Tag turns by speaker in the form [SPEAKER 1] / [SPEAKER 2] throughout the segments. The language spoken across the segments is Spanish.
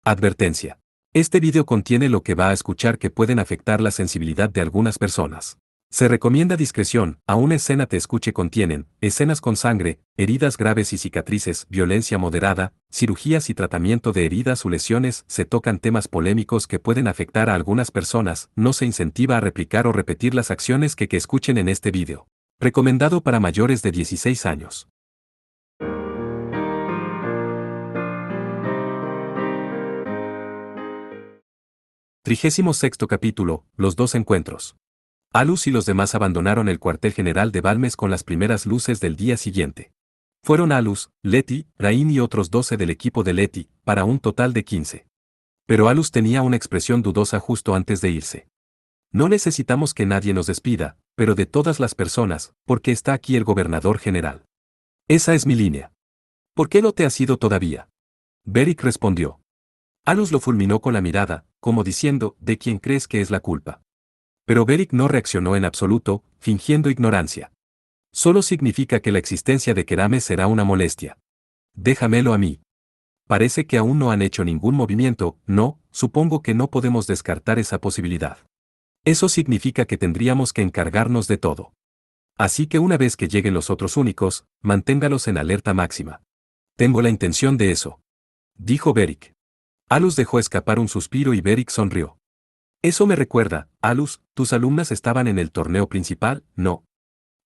[SPEAKER 1] Advertencia. Este video contiene lo que va a escuchar que pueden afectar la sensibilidad de algunas personas. Se recomienda discreción, aún escena te escuche contienen, escenas con sangre, heridas graves y cicatrices, violencia moderada, cirugías y tratamiento de heridas o lesiones, se tocan temas polémicos que pueden afectar a algunas personas, no se incentiva a replicar o repetir las acciones que escuchen en este video. Recomendado para mayores de 16 años. Trigésimo-sexto capítulo, los dos encuentros. Alus y los demás abandonaron el cuartel general de Balmes con las primeras luces del día siguiente. Fueron Alus, Letty, Rain y otros 12 del equipo de Letty, para un total de 15. Pero Alus tenía una expresión dudosa justo antes de irse. No necesitamos que nadie nos despida, pero de todas las personas, porque está aquí el gobernador general. Esa es mi línea. ¿Por qué no te has ido todavía? Beric respondió. Alus lo fulminó con la mirada, como diciendo, ¿de quién crees que es la culpa? Pero Beric no reaccionó en absoluto, fingiendo ignorancia. Solo significa que la existencia de Kerame será una molestia. Déjamelo a mí. Parece que aún no han hecho ningún movimiento, no, supongo que no podemos descartar esa posibilidad. Eso significa que tendríamos que encargarnos de todo. Así que una vez que lleguen los otros únicos, manténgalos en alerta máxima. Tengo la intención de eso. Dijo Beric. Alus dejó escapar un suspiro y Beric sonrió. Eso me recuerda, Alus, tus alumnas estaban en el torneo principal, ¿no?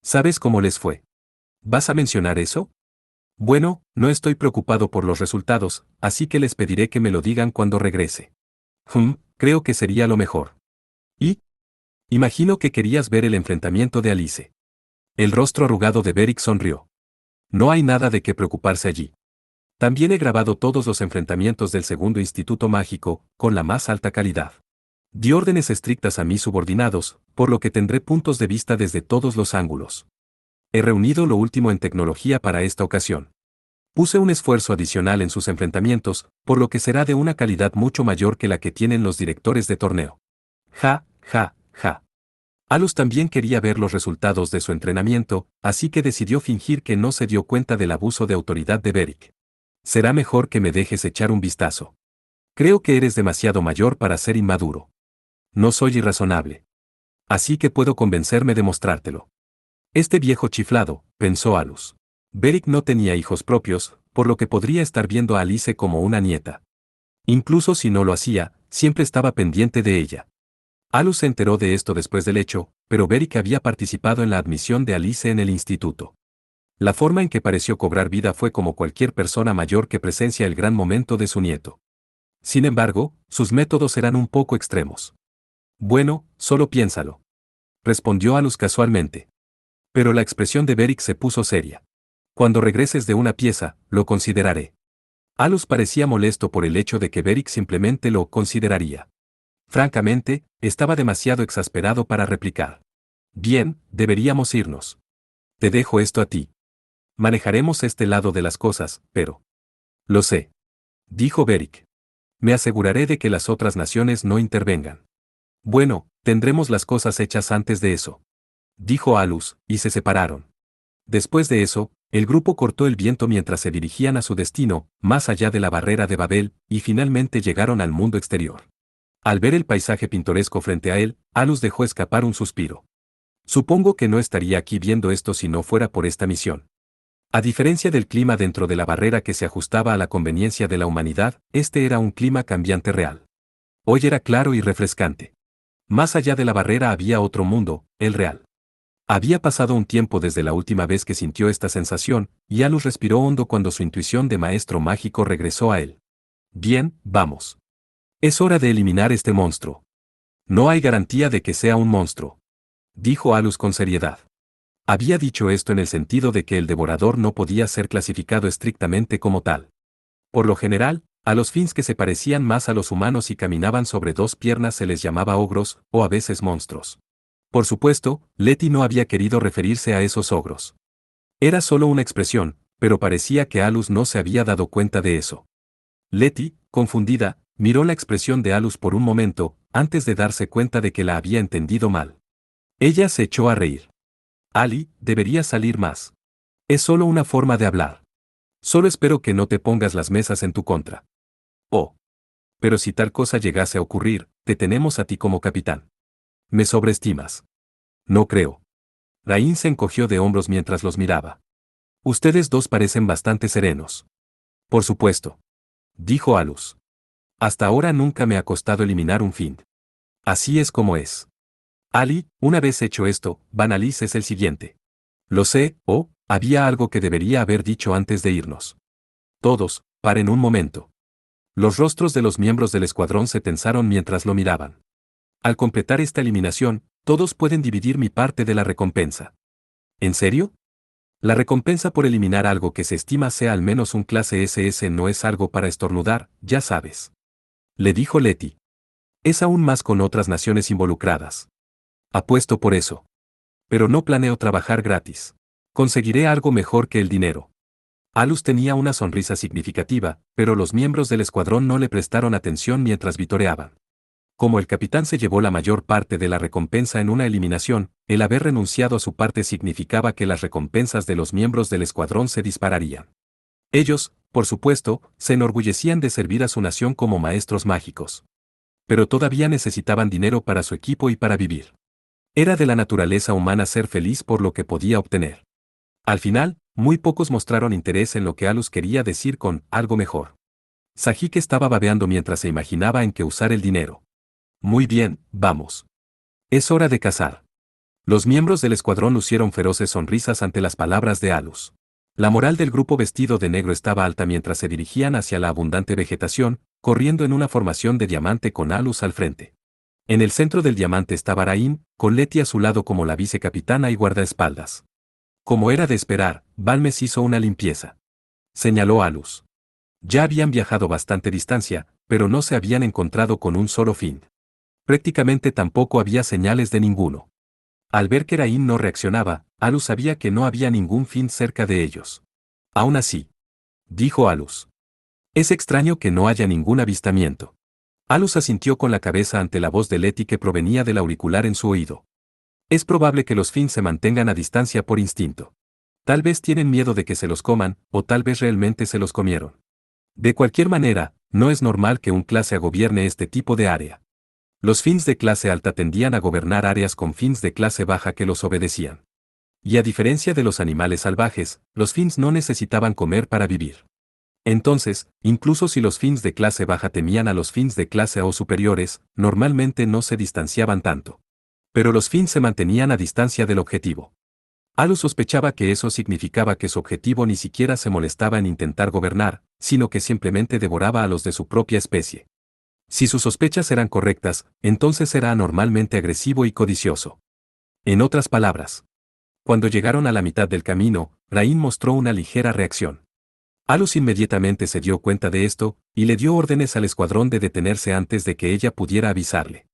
[SPEAKER 1] ¿Sabes cómo les fue? ¿Vas a mencionar eso? Bueno, no estoy preocupado por los resultados, así que les pediré que me lo digan cuando regrese. Creo que sería lo mejor. ¿Y? Imagino que querías ver el enfrentamiento de Alice. El rostro arrugado de Beric sonrió. No hay nada de qué preocuparse allí. También he grabado todos los enfrentamientos del segundo instituto mágico, con la más alta calidad. Di órdenes estrictas a mis subordinados, por lo que tendré puntos de vista desde todos los ángulos. He reunido lo último en tecnología para esta ocasión. Puse un esfuerzo adicional en sus enfrentamientos, por lo que será de una calidad mucho mayor que la que tienen los directores de torneo. Ja. Alus también quería ver los resultados de su entrenamiento, así que decidió fingir que no se dio cuenta del abuso de autoridad de Beric. Será mejor que me dejes echar un vistazo. Creo que eres demasiado mayor para ser inmaduro. No soy irrazonable. Así que puedo convencerme de mostrártelo. Este viejo chiflado, pensó Alus. Beric no tenía hijos propios, por lo que podría estar viendo a Alice como una nieta. Incluso si no lo hacía, siempre estaba pendiente de ella. Alus se enteró de esto después del hecho, pero Beric había participado en la admisión de Alice en el instituto. La forma en que pareció cobrar vida fue como cualquier persona mayor que presencia el gran momento de su nieto. Sin embargo, sus métodos eran un poco extremos. Bueno, solo piénsalo. Respondió Alus casualmente. Pero la expresión de Beric se puso seria. Cuando regreses de una pieza, lo consideraré. Alus parecía molesto por el hecho de que Beric simplemente lo consideraría. Francamente, estaba demasiado exasperado para replicar. Bien, deberíamos irnos. Te dejo esto a ti. Manejaremos este lado de las cosas, pero... Lo sé. Dijo Beric. Me aseguraré de que las otras naciones no intervengan. Bueno, tendremos las cosas hechas antes de eso. Dijo Alus, y se separaron. Después de eso, el grupo cortó el viento mientras se dirigían a su destino, más allá de la barrera de Babel, y finalmente llegaron al mundo exterior. Al ver el paisaje pintoresco frente a él, Alus dejó escapar un suspiro. Supongo que no estaría aquí viendo esto si no fuera por esta misión. A diferencia del clima dentro de la barrera que se ajustaba a la conveniencia de la humanidad, este era un clima cambiante real. Hoy era claro y refrescante. Más allá de la barrera había otro mundo, el real. Había pasado un tiempo desde la última vez que sintió esta sensación, y Alus respiró hondo cuando su intuición de maestro mágico regresó a él. Bien, vamos. Es hora de eliminar este monstruo. No hay garantía de que sea un monstruo. Dijo Alus con seriedad. Había dicho esto en el sentido de que el devorador no podía ser clasificado estrictamente como tal. Por lo general, a los Fins que se parecían más a los humanos y caminaban sobre dos piernas se les llamaba ogros, o a veces monstruos. Por supuesto, Letty no había querido referirse a esos ogros. Era solo una expresión, pero parecía que Alus no se había dado cuenta de eso. Letty, confundida, miró la expresión de Alus por un momento, antes de darse cuenta de que la había entendido mal. Ella se echó a reír. Ali, deberías salir más. Es solo una forma de hablar. Solo espero que no te pongas las mesas en tu contra. Oh. pero si tal cosa llegase a ocurrir, te tenemos a ti como capitán. ¿Me sobreestimas? No creo. Rain se encogió de hombros mientras los miraba. Ustedes dos parecen bastante serenos. Por supuesto. Dijo Alus. Hasta ahora nunca me ha costado eliminar un Fiend. Así es como es. Ali, una vez hecho esto, Van Alice es el siguiente. Lo sé, había algo que debería haber dicho antes de irnos. Todos, paren un momento. Los rostros de los miembros del escuadrón se tensaron mientras lo miraban. Al completar esta eliminación, todos pueden dividir mi parte de la recompensa. ¿En serio? La recompensa por eliminar algo que se estima sea al menos un clase SS no es algo para estornudar, ya sabes. Le dijo Letty. Es aún más con otras naciones involucradas. Apuesto por eso. Pero no planeo trabajar gratis. Conseguiré algo mejor que el dinero. Alus tenía una sonrisa significativa, pero los miembros del escuadrón no le prestaron atención mientras vitoreaban. Como el capitán se llevó la mayor parte de la recompensa en una eliminación, el haber renunciado a su parte significaba que las recompensas de los miembros del escuadrón se dispararían. Ellos, por supuesto, se enorgullecían de servir a su nación como maestros mágicos. Pero todavía necesitaban dinero para su equipo y para vivir. Era de la naturaleza humana ser feliz por lo que podía obtener. Al final, muy pocos mostraron interés en lo que Alus quería decir con algo mejor. Sahik estaba babeando mientras se imaginaba en qué usar el dinero. Muy bien, vamos. Es hora de cazar. Los miembros del escuadrón lucieron feroces sonrisas ante las palabras de Alus. La moral del grupo vestido de negro estaba alta mientras se dirigían hacia la abundante vegetación, corriendo en una formación de diamante con Alus al frente. En el centro del diamante estaba Rain, con Letty a su lado como la vicecapitana y guardaespaldas. Como era de esperar, Balmes hizo una limpieza. Señaló Alus. Ya habían viajado bastante distancia, pero no se habían encontrado con un solo Fiend. Prácticamente tampoco había señales de ninguno. Al ver que Rain no reaccionaba, Alus sabía que no había ningún Fiend cerca de ellos. Aún así, dijo Alus. Es extraño que no haya ningún avistamiento. Alus asintió con la cabeza ante la voz de Letty que provenía del auricular en su oído. Es probable que los Fiends se mantengan a distancia por instinto. Tal vez tienen miedo de que se los coman, o tal vez realmente se los comieron. De cualquier manera, no es normal que un clase A gobierne este tipo de área. Los Fiends de clase alta tendían a gobernar áreas con Fiends de clase baja que los obedecían. Y a diferencia de los animales salvajes, los Fiends no necesitaban comer para vivir. Entonces, incluso si los Fiends de clase baja temían a los Fiends de clase A o superiores, normalmente no se distanciaban tanto. Pero los Fiends se mantenían a distancia del objetivo. Alus sospechaba que eso significaba que su objetivo ni siquiera se molestaba en intentar gobernar, sino que simplemente devoraba a los de su propia especie. Si sus sospechas eran correctas, entonces era anormalmente agresivo y codicioso. En otras palabras, cuando llegaron a la mitad del camino, Rain mostró una ligera reacción. Alus inmediatamente se dio cuenta de esto, y le dio órdenes al escuadrón de detenerse antes de que ella pudiera avisarle.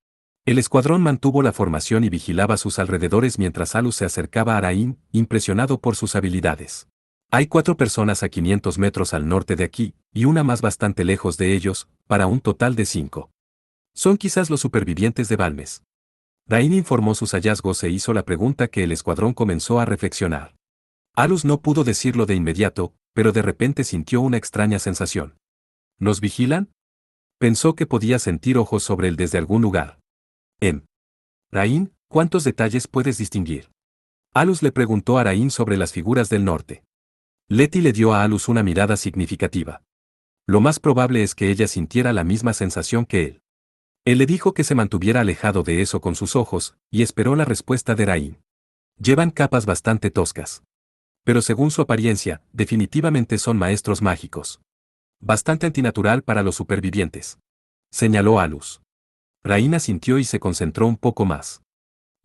[SPEAKER 1] El escuadrón mantuvo la formación y vigilaba sus alrededores mientras Alus se acercaba a Rain, impresionado por sus habilidades. Hay 4 personas a 500 metros al norte de aquí, y una más bastante lejos de ellos, para un total de 5. Son quizás los supervivientes de Balmes. Rain informó sus hallazgos e hizo la pregunta que el escuadrón comenzó a reflexionar. Alus no pudo decirlo de inmediato, pero de repente sintió una extraña sensación. ¿Nos vigilan? Pensó que podía sentir ojos sobre él desde algún lugar. Rain, ¿cuántos detalles puedes distinguir? Alus le preguntó a Rain sobre las figuras del norte. Letty le dio a Alus una mirada significativa. Lo más probable es que ella sintiera la misma sensación que él. Él le dijo que se mantuviera alejado de eso con sus ojos, y esperó la respuesta de Rain. Llevan capas bastante toscas. Pero según su apariencia, definitivamente son maestros mágicos. Bastante antinatural para los supervivientes. Señaló Alus. Rain asintió y se concentró un poco más.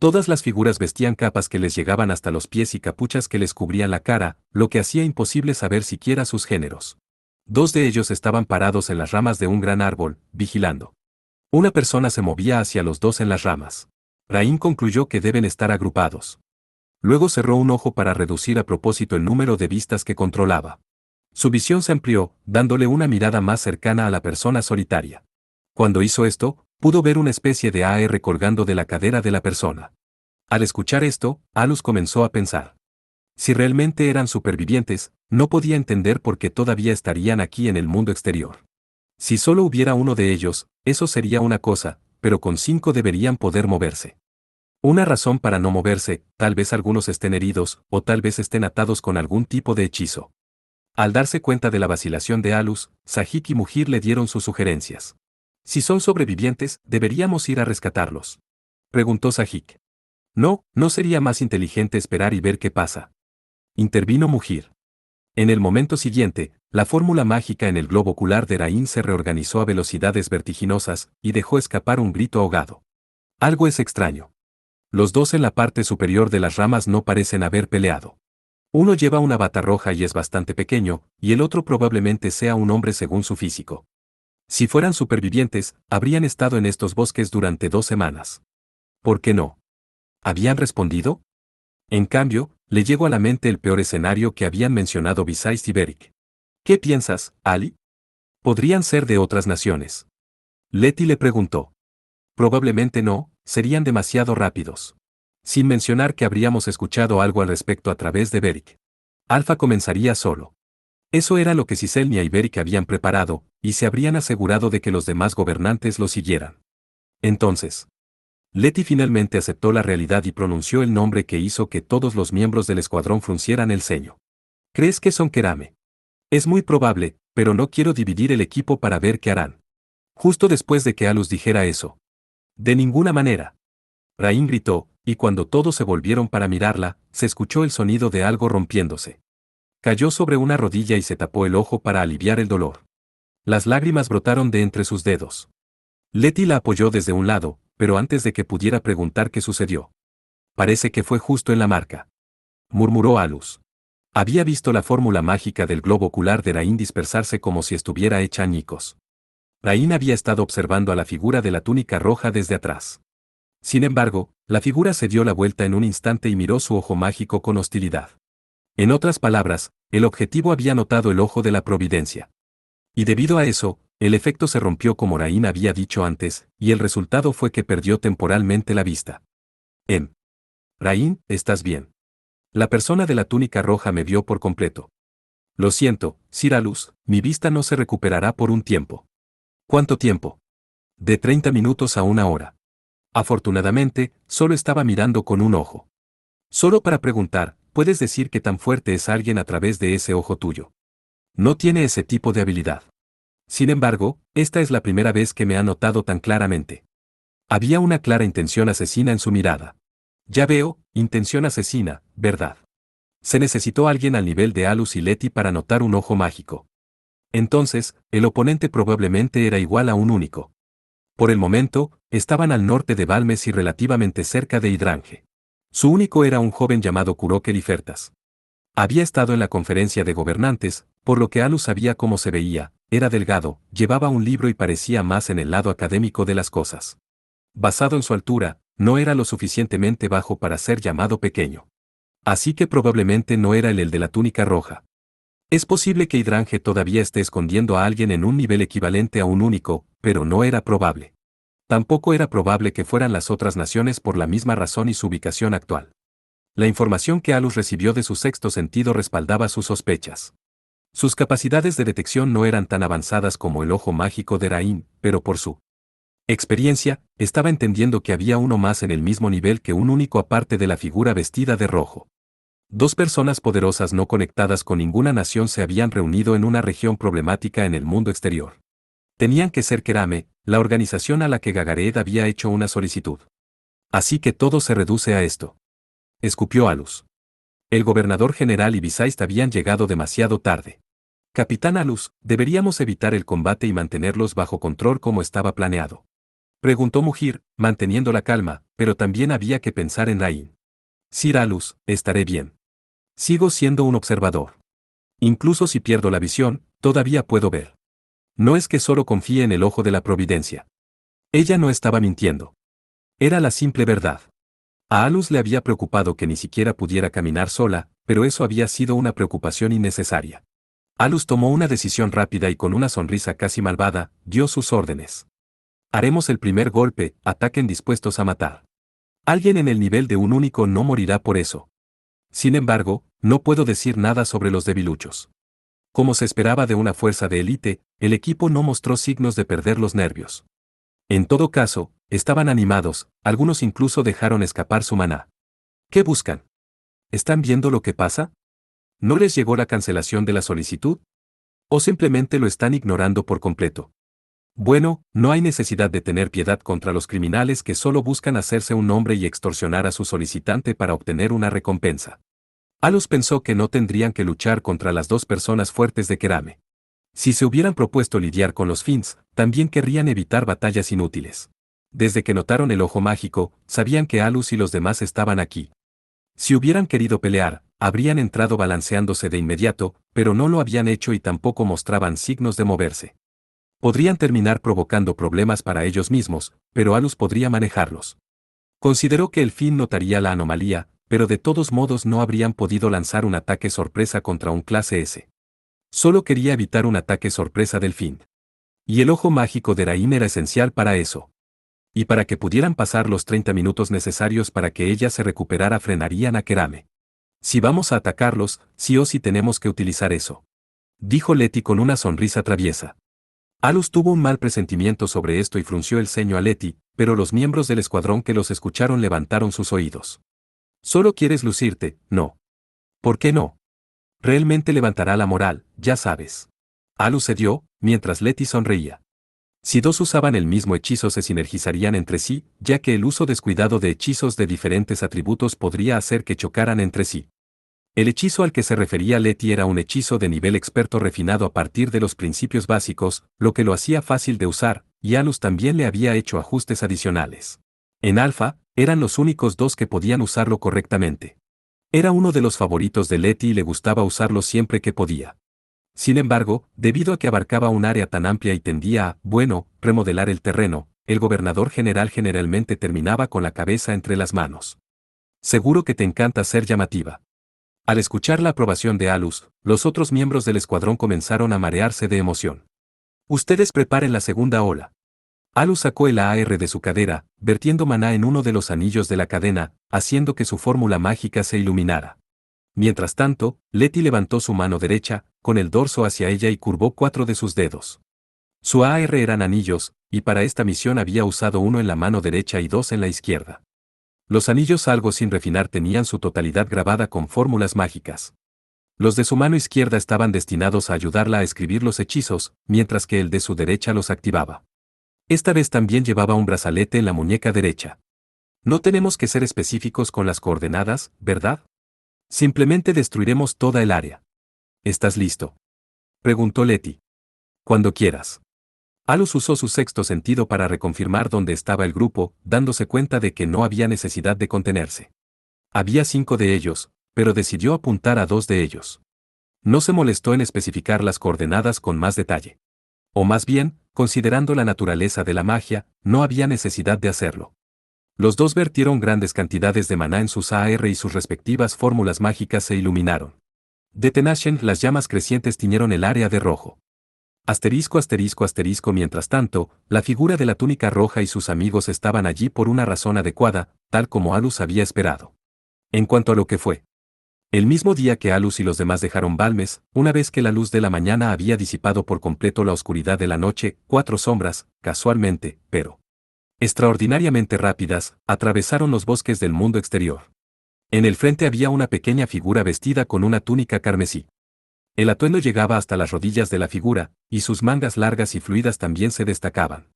[SPEAKER 1] Todas las figuras vestían capas que les llegaban hasta los pies y capuchas que les cubrían la cara, lo que hacía imposible saber siquiera sus géneros. 2 de ellos estaban parados en las ramas de un gran árbol, vigilando. Una persona se movía hacia los 2 en las ramas. Rain concluyó que deben estar agrupados. Luego cerró un ojo para reducir a propósito el número de vistas que controlaba. Su visión se amplió, dándole una mirada más cercana a la persona solitaria. Cuando hizo esto, pudo ver una especie de AR colgando de la cadera de la persona. Al escuchar esto, Alus comenzó a pensar. Si realmente eran supervivientes, no podía entender por qué todavía estarían aquí en el mundo exterior. Si solo hubiera uno de ellos, eso sería una cosa, pero con 5 deberían poder moverse. Una razón para no moverse, tal vez algunos estén heridos, o tal vez estén atados con algún tipo de hechizo. Al darse cuenta de la vacilación de Alus, Sahik y Mujir le dieron sus sugerencias. Si son sobrevivientes, deberíamos ir a rescatarlos. Preguntó Sahik. No, ¿no sería más inteligente esperar y ver qué pasa? Intervino Mujir. En el momento siguiente, la fórmula mágica en el globo ocular de Rain se reorganizó a velocidades vertiginosas y dejó escapar un grito ahogado. Algo es extraño. Los dos en la parte superior de las ramas no parecen haber peleado. Uno lleva una bata roja y es bastante pequeño, y el otro probablemente sea un hombre según su físico. Si fueran supervivientes, habrían estado en estos bosques durante 2 semanas. ¿Por qué no? ¿Habían respondido? En cambio, le llegó a la mente el peor escenario que habían mencionado Visais y Beric. ¿Qué piensas, Ali? ¿Podrían ser de otras naciones? Letty le preguntó. Probablemente no, serían demasiado rápidos. Sin mencionar que habríamos escuchado algo al respecto a través de Beric. Alpha comenzaría solo. Eso era lo que Ciselnia y Beric habían preparado, y se habrían asegurado de que los demás gobernantes lo siguieran. Entonces, Letty finalmente aceptó la realidad y pronunció el nombre que hizo que todos los miembros del escuadrón fruncieran el ceño. ¿Crees que son Kerame? Es muy probable, pero no quiero dividir el equipo para ver qué harán. Justo después de que Alus dijera eso. De ninguna manera. Rain gritó, y cuando todos se volvieron para mirarla, se escuchó el sonido de algo rompiéndose. Cayó sobre una rodilla y se tapó el ojo para aliviar el dolor. Las lágrimas brotaron de entre sus dedos. Letty la apoyó desde un lado, pero antes de que pudiera preguntar qué sucedió. Parece que fue justo en la marca. Murmuró Alus. Había visto la fórmula mágica del globo ocular de Rain dispersarse como si estuviera hecha añicos. Rain había estado observando a la figura de la túnica roja desde atrás. Sin embargo, la figura se dio la vuelta en un instante y miró su ojo mágico con hostilidad. En otras palabras, el objetivo había notado el ojo de la providencia. Y debido a eso, el efecto se rompió como Rain había dicho antes, y el resultado fue que perdió temporalmente la vista. Rain, ¿estás bien? La persona de la túnica roja me vio por completo. Lo siento, Sir Alus, mi vista no se recuperará por un tiempo. ¿Cuánto tiempo? De 30 minutos a 1 hora. Afortunadamente, solo estaba mirando con un ojo. Solo para preguntar, ¿puedes decir qué tan fuerte es alguien a través de ese ojo tuyo? No tiene ese tipo de habilidad. Sin embargo, esta es la primera vez que me ha notado tan claramente. Había una clara intención asesina en su mirada. Ya veo, intención asesina, ¿verdad? Se necesitó alguien al nivel de Alus y Letty para notar un ojo mágico. Entonces, el oponente probablemente era igual a un único. Por el momento, estaban al norte de Balmes y relativamente cerca de Hidrange. Su único era un joven llamado Kuroke Lifertas. Había estado en la conferencia de gobernantes, por lo que Alus sabía cómo se veía, era delgado, llevaba un libro y parecía más en el lado académico de las cosas. Basado en su altura, no era lo suficientemente bajo para ser llamado pequeño. Así que probablemente no era el de la túnica roja. Es posible que Hidrange todavía esté escondiendo a alguien en un nivel equivalente a un único, pero no era probable. Tampoco era probable que fueran las otras naciones por la misma razón y su ubicación actual. La información que Alus recibió de su sexto sentido respaldaba sus sospechas. Sus capacidades de detección no eran tan avanzadas como el ojo mágico de Rain, pero por su experiencia, estaba entendiendo que había uno más en el mismo nivel que un único aparte de la figura vestida de rojo. 2 personas poderosas no conectadas con ninguna nación se habían reunido en una región problemática en el mundo exterior. Tenían que ser Kerame, la organización a la que Gagared había hecho una solicitud. Así que todo se reduce a esto. Escupió Alus. El gobernador general y Visayst habían llegado demasiado tarde. Capitán Alus, ¿deberíamos evitar el combate y mantenerlos bajo control como estaba planeado? Preguntó Mujir, manteniendo la calma, pero también había que pensar en Rain. Sir Alus, estaré bien. Sigo siendo un observador. Incluso si pierdo la visión, todavía puedo ver. No es que solo confíe en el ojo de la providencia. Ella no estaba mintiendo. Era la simple verdad. A Alus le había preocupado que ni siquiera pudiera caminar sola, pero eso había sido una preocupación innecesaria. Alus tomó una decisión rápida y con una sonrisa casi malvada, dio sus órdenes. Haremos el primer golpe, ataquen dispuestos a matar. Alguien en el nivel de un único no morirá por eso. Sin embargo, no puedo decir nada sobre los debiluchos. Como se esperaba de una fuerza de élite, el equipo no mostró signos de perder los nervios. En todo caso, estaban animados, algunos incluso dejaron escapar su maná. ¿Qué buscan? ¿Están viendo lo que pasa? ¿No les llegó la cancelación de la solicitud? ¿O simplemente lo están ignorando por completo? Bueno, no hay necesidad de tener piedad contra los criminales que solo buscan hacerse un nombre y extorsionar a su solicitante para obtener una recompensa. Alus pensó que no tendrían que luchar contra las dos personas fuertes de Kerame. Si se hubieran propuesto lidiar con los Finns, también querrían evitar batallas inútiles. Desde que notaron el ojo mágico, sabían que Alus y los demás estaban aquí. Si hubieran querido pelear, habrían entrado balanceándose de inmediato, pero no lo habían hecho y tampoco mostraban signos de moverse. Podrían terminar provocando problemas para ellos mismos, pero Alus podría manejarlos. Consideró que el Finn notaría la anomalía, pero de todos modos no habrían podido lanzar un ataque sorpresa contra un clase S. Solo quería evitar un ataque sorpresa del Finn. Y el ojo mágico de Rain era esencial para eso. Y para que pudieran pasar los 30 minutos necesarios para que ella se recuperara, frenarían a Kerame. Si vamos a atacarlos, sí o sí tenemos que utilizar eso, dijo Letty con una sonrisa traviesa. Alus tuvo un mal presentimiento sobre esto y frunció el ceño a Letty, pero los miembros del escuadrón que los escucharon levantaron sus oídos. Solo quieres lucirte, ¿no? ¿Por qué no? Realmente levantará la moral, ya sabes. Alus cedió, mientras Letty sonreía. Si dos usaban el mismo hechizo se sinergizarían entre sí, ya que el uso descuidado de hechizos de diferentes atributos podría hacer que chocaran entre sí. El hechizo al que se refería Letty era un hechizo de nivel experto refinado a partir de los principios básicos, lo que lo hacía fácil de usar, y Alus también le había hecho ajustes adicionales. En Alpha, eran los únicos dos que podían usarlo correctamente. Era uno de los favoritos de Letty y le gustaba usarlo siempre que podía. Sin embargo, debido a que abarcaba un área tan amplia y tendía a, remodelar el terreno, el gobernador general generalmente terminaba con la cabeza entre las manos. Seguro que te encanta ser llamativa. Al escuchar la aprobación de Alus, los otros miembros del escuadrón comenzaron a marearse de emoción. Ustedes preparen la segunda ola. Alus sacó el AR de su cadera, vertiendo maná en uno de los anillos de la cadena, haciendo que su fórmula mágica se iluminara. Mientras tanto, Letty levantó su mano derecha, con el dorso hacia ella y curvó 4 de sus dedos. Su AR eran anillos, y para esta misión había usado uno en la mano derecha y 2 en la izquierda. Los anillos algo sin refinar tenían su totalidad grabada con fórmulas mágicas. Los de su mano izquierda estaban destinados a ayudarla a escribir los hechizos, mientras que el de su derecha los activaba. Esta vez también llevaba un brazalete en la muñeca derecha. No tenemos que ser específicos con las coordenadas, ¿verdad? Simplemente destruiremos toda el área. ¿Estás listo?, preguntó Letty. Cuando quieras. Alus usó su sexto sentido para reconfirmar dónde estaba el grupo, dándose cuenta de que no había necesidad de contenerse. Había 5 de ellos, pero decidió apuntar a 2 de ellos. No se molestó en especificar las coordenadas con más detalle. O más bien, considerando la naturaleza de la magia, no había necesidad de hacerlo. Los dos vertieron grandes cantidades de maná en sus AR y sus respectivas fórmulas mágicas se iluminaron. De Tenashen, las llamas crecientes tiñeron el área de rojo. Asterisco asterisco asterisco. Mientras tanto, la figura de la túnica roja y sus amigos estaban allí por una razón adecuada, tal como Alus había esperado. En cuanto a lo que fue. El mismo día que Alus y los demás dejaron Balmes, una vez que la luz de la mañana había disipado por completo la oscuridad de la noche, 4 sombras, casualmente, pero extraordinariamente rápidas, atravesaron los bosques del mundo exterior. En el frente había una pequeña figura vestida con una túnica carmesí. El atuendo llegaba hasta las rodillas de la figura, y sus mangas largas y fluidas también se destacaban.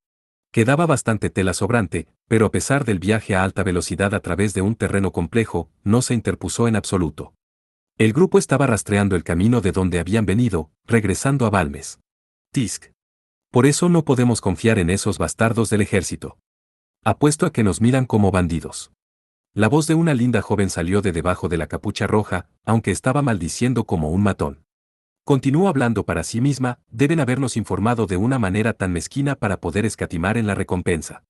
[SPEAKER 1] Quedaba bastante tela sobrante, pero a pesar del viaje a alta velocidad a través de un terreno complejo, no se interpuso en absoluto. El grupo estaba rastreando el camino de donde habían venido, regresando a Balmes. Tisk. Por eso no podemos confiar en esos bastardos del ejército. Apuesto a que nos miran como bandidos. La voz de una linda joven salió de debajo de la capucha roja, aunque estaba maldiciendo como un matón. Continuó hablando para sí misma, deben habernos informado de una manera tan mezquina para poder escatimar en la recompensa.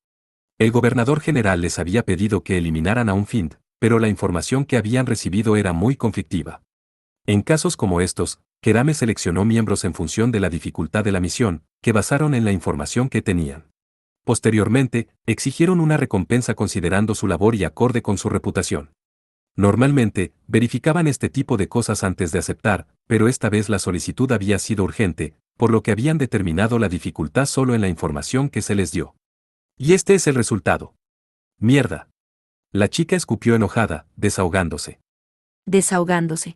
[SPEAKER 1] El gobernador general les había pedido que eliminaran a un Find, pero la información que habían recibido era muy conflictiva. En casos como estos, Kerame seleccionó miembros en función de la dificultad de la misión, que basaron en la información que tenían. Posteriormente, exigieron una recompensa considerando su labor y acorde con su reputación. Normalmente, verificaban este tipo de cosas antes de aceptar, pero esta vez la solicitud había sido urgente, por lo que habían determinado la dificultad solo en la información que se les dio. Y este es el resultado. Mierda. La chica escupió enojada, desahogándose.
[SPEAKER 2] Desahogándose.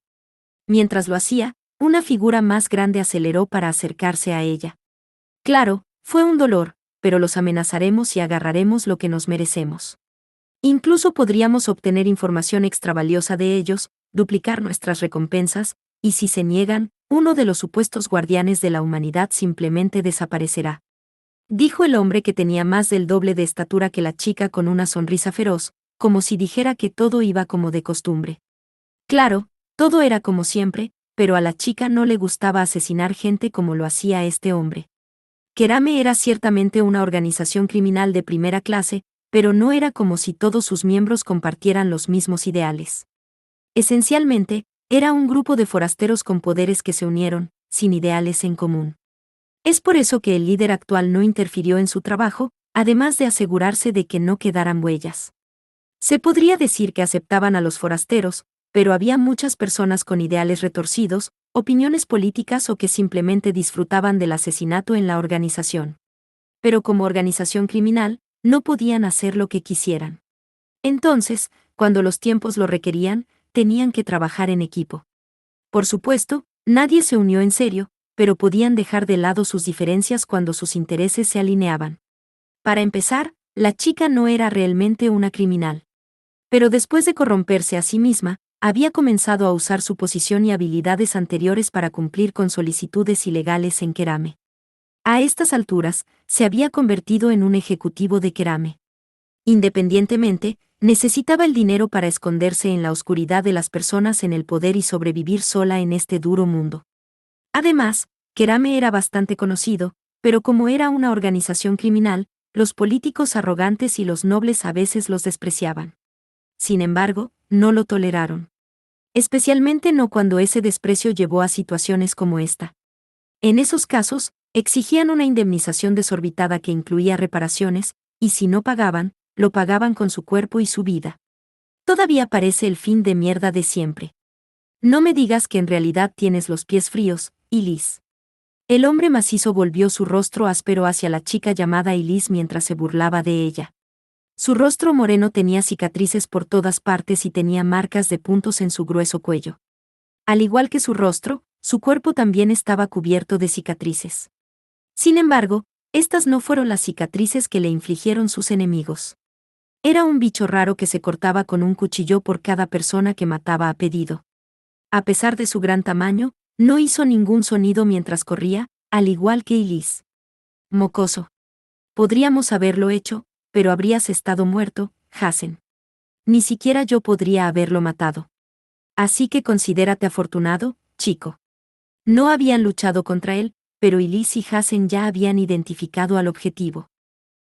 [SPEAKER 2] Mientras lo hacía, una figura más grande aceleró para acercarse a ella. Claro, fue un dolor, pero los amenazaremos y agarraremos lo que nos merecemos. Incluso podríamos obtener información extra valiosa de ellos, duplicar nuestras recompensas, y si se niegan, uno de los supuestos guardianes de la humanidad simplemente desaparecerá. Dijo el hombre que tenía más del doble de estatura que la chica con una sonrisa feroz, como si dijera que todo iba como de costumbre. Claro, todo era como siempre, pero a la chica no le gustaba asesinar gente como lo hacía este hombre. Kerame era ciertamente una organización criminal de primera clase, pero no era como si todos sus miembros compartieran los mismos ideales. Esencialmente, era un grupo de forasteros con poderes que se unieron, sin ideales en común. Es por eso que el líder actual no interfirió en su trabajo, además de asegurarse de que no quedaran huellas. Se podría decir que aceptaban a los forasteros, pero había muchas personas con ideales retorcidos, opiniones políticas o que simplemente disfrutaban del asesinato en la organización. Pero como organización criminal, no podían hacer lo que quisieran. Entonces, cuando los tiempos lo requerían, tenían que trabajar en equipo. Por supuesto, nadie se unió en serio, pero podían dejar de lado sus diferencias cuando sus intereses se alineaban. Para empezar, la chica no era realmente una criminal. Pero después de corromperse a sí misma, había comenzado a usar su posición y habilidades anteriores para cumplir con solicitudes ilegales en Kerame. A estas alturas, se había convertido en un ejecutivo de Kerame. Independientemente, necesitaba el dinero para esconderse en la oscuridad de las personas en el poder y sobrevivir sola en este duro mundo. Además, Kerame era bastante conocido, pero como era una organización criminal, los políticos arrogantes y los nobles a veces los despreciaban. Sin embargo, no lo toleraron. Especialmente no cuando ese desprecio llevó a situaciones como esta. En esos casos, exigían una indemnización desorbitada que incluía reparaciones, y si no pagaban, lo pagaban con su cuerpo y su vida. Todavía parece el fin de mierda de siempre. No me digas que en realidad tienes los pies fríos, Elise. El hombre macizo volvió su rostro áspero hacia la chica llamada Elise mientras se burlaba de ella. Su rostro moreno tenía cicatrices por todas partes y tenía marcas de puntos en su grueso cuello. Al igual que su rostro, su cuerpo también estaba cubierto de cicatrices. Sin embargo, estas no fueron las cicatrices que le infligieron sus enemigos. Era un bicho raro que se cortaba con un cuchillo por cada persona que mataba a pedido. A pesar de su gran tamaño, no hizo ningún sonido mientras corría, al igual que Elise. Mocoso. Podríamos haberlo hecho, pero habrías estado muerto, Hazen. Ni siquiera yo podría haberlo matado. Así que considérate afortunado, chico. No habían luchado contra él, pero Elise y Hazen ya habían identificado al objetivo.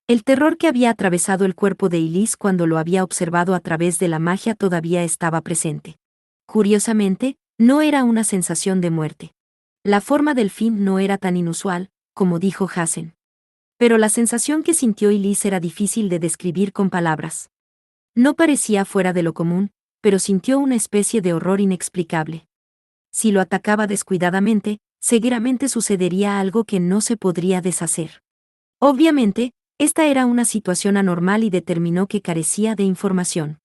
[SPEAKER 2] El terror que había atravesado el cuerpo de Elise cuando lo había observado a través de la magia todavía estaba presente. Curiosamente, no era una sensación de muerte. La forma del fin no era tan inusual, como dijo Hazen. Pero la sensación que sintió Elise era difícil de describir con palabras. No parecía fuera de lo común, pero sintió una especie de horror inexplicable. Si lo atacaba descuidadamente, seguramente sucedería algo que no se podría deshacer. Obviamente, esta era una situación anormal y determinó que carecía de información.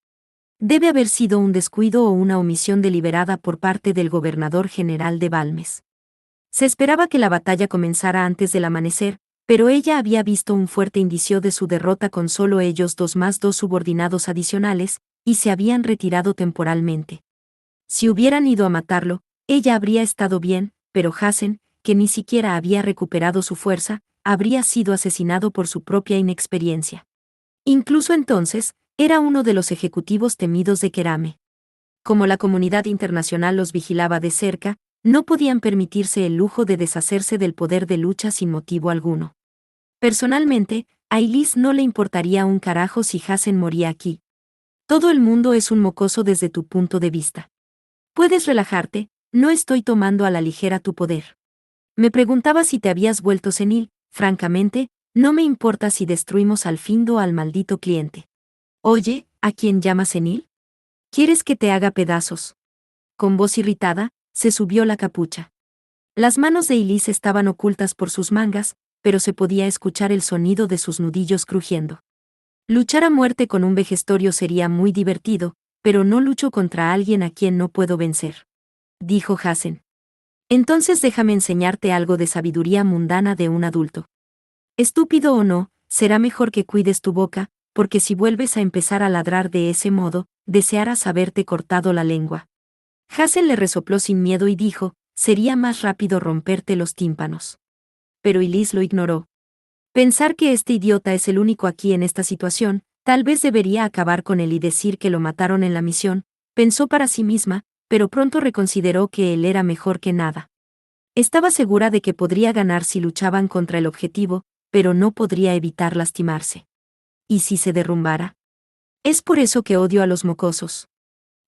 [SPEAKER 2] Debe haber sido un descuido o una omisión deliberada por parte del gobernador general de Balmes. Se esperaba que la batalla comenzara antes del amanecer, pero ella había visto un fuerte indicio de su derrota con solo ellos dos más dos subordinados adicionales, y se habían retirado temporalmente. Si hubieran ido a matarlo, ella habría estado bien, pero Hazen, que ni siquiera había recuperado su fuerza, habría sido asesinado por su propia inexperiencia. Incluso entonces, era uno de los ejecutivos temidos de Kerame. Como la comunidad internacional los vigilaba de cerca, no podían permitirse el lujo de deshacerse del poder de lucha sin motivo alguno. Personalmente, a Elise no le importaría un carajo si Hazen moría aquí. Todo el mundo es un mocoso desde tu punto de vista. Puedes relajarte, no estoy tomando a la ligera tu poder. Me preguntaba si te habías vuelto senil, francamente, no me importa si destruimos al Findo o al maldito cliente. Oye, ¿a quién llamas senil? ¿Quieres que te haga pedazos? Con voz irritada, se subió la capucha. Las manos de Elise estaban ocultas por sus mangas, pero se podía escuchar el sonido de sus nudillos crujiendo. Luchar a muerte con un vejestorio sería muy divertido, pero no lucho contra alguien a quien no puedo vencer, dijo Hazen. Entonces déjame enseñarte algo de sabiduría mundana de un adulto. Estúpido o no, será mejor que cuides tu boca, porque si vuelves a empezar a ladrar de ese modo, desearás haberte cortado la lengua. Hazen le resopló sin miedo y dijo, sería más rápido romperte los tímpanos. Pero Elise lo ignoró. Pensar que este idiota es el único aquí en esta situación, tal vez debería acabar con él y decir que lo mataron en la misión, pensó para sí misma, pero pronto reconsideró que él era mejor que nada. Estaba segura de que podría ganar si luchaban contra el objetivo, pero no podría evitar lastimarse. ¿Y si se derrumbara? Es por eso que odio a los mocosos.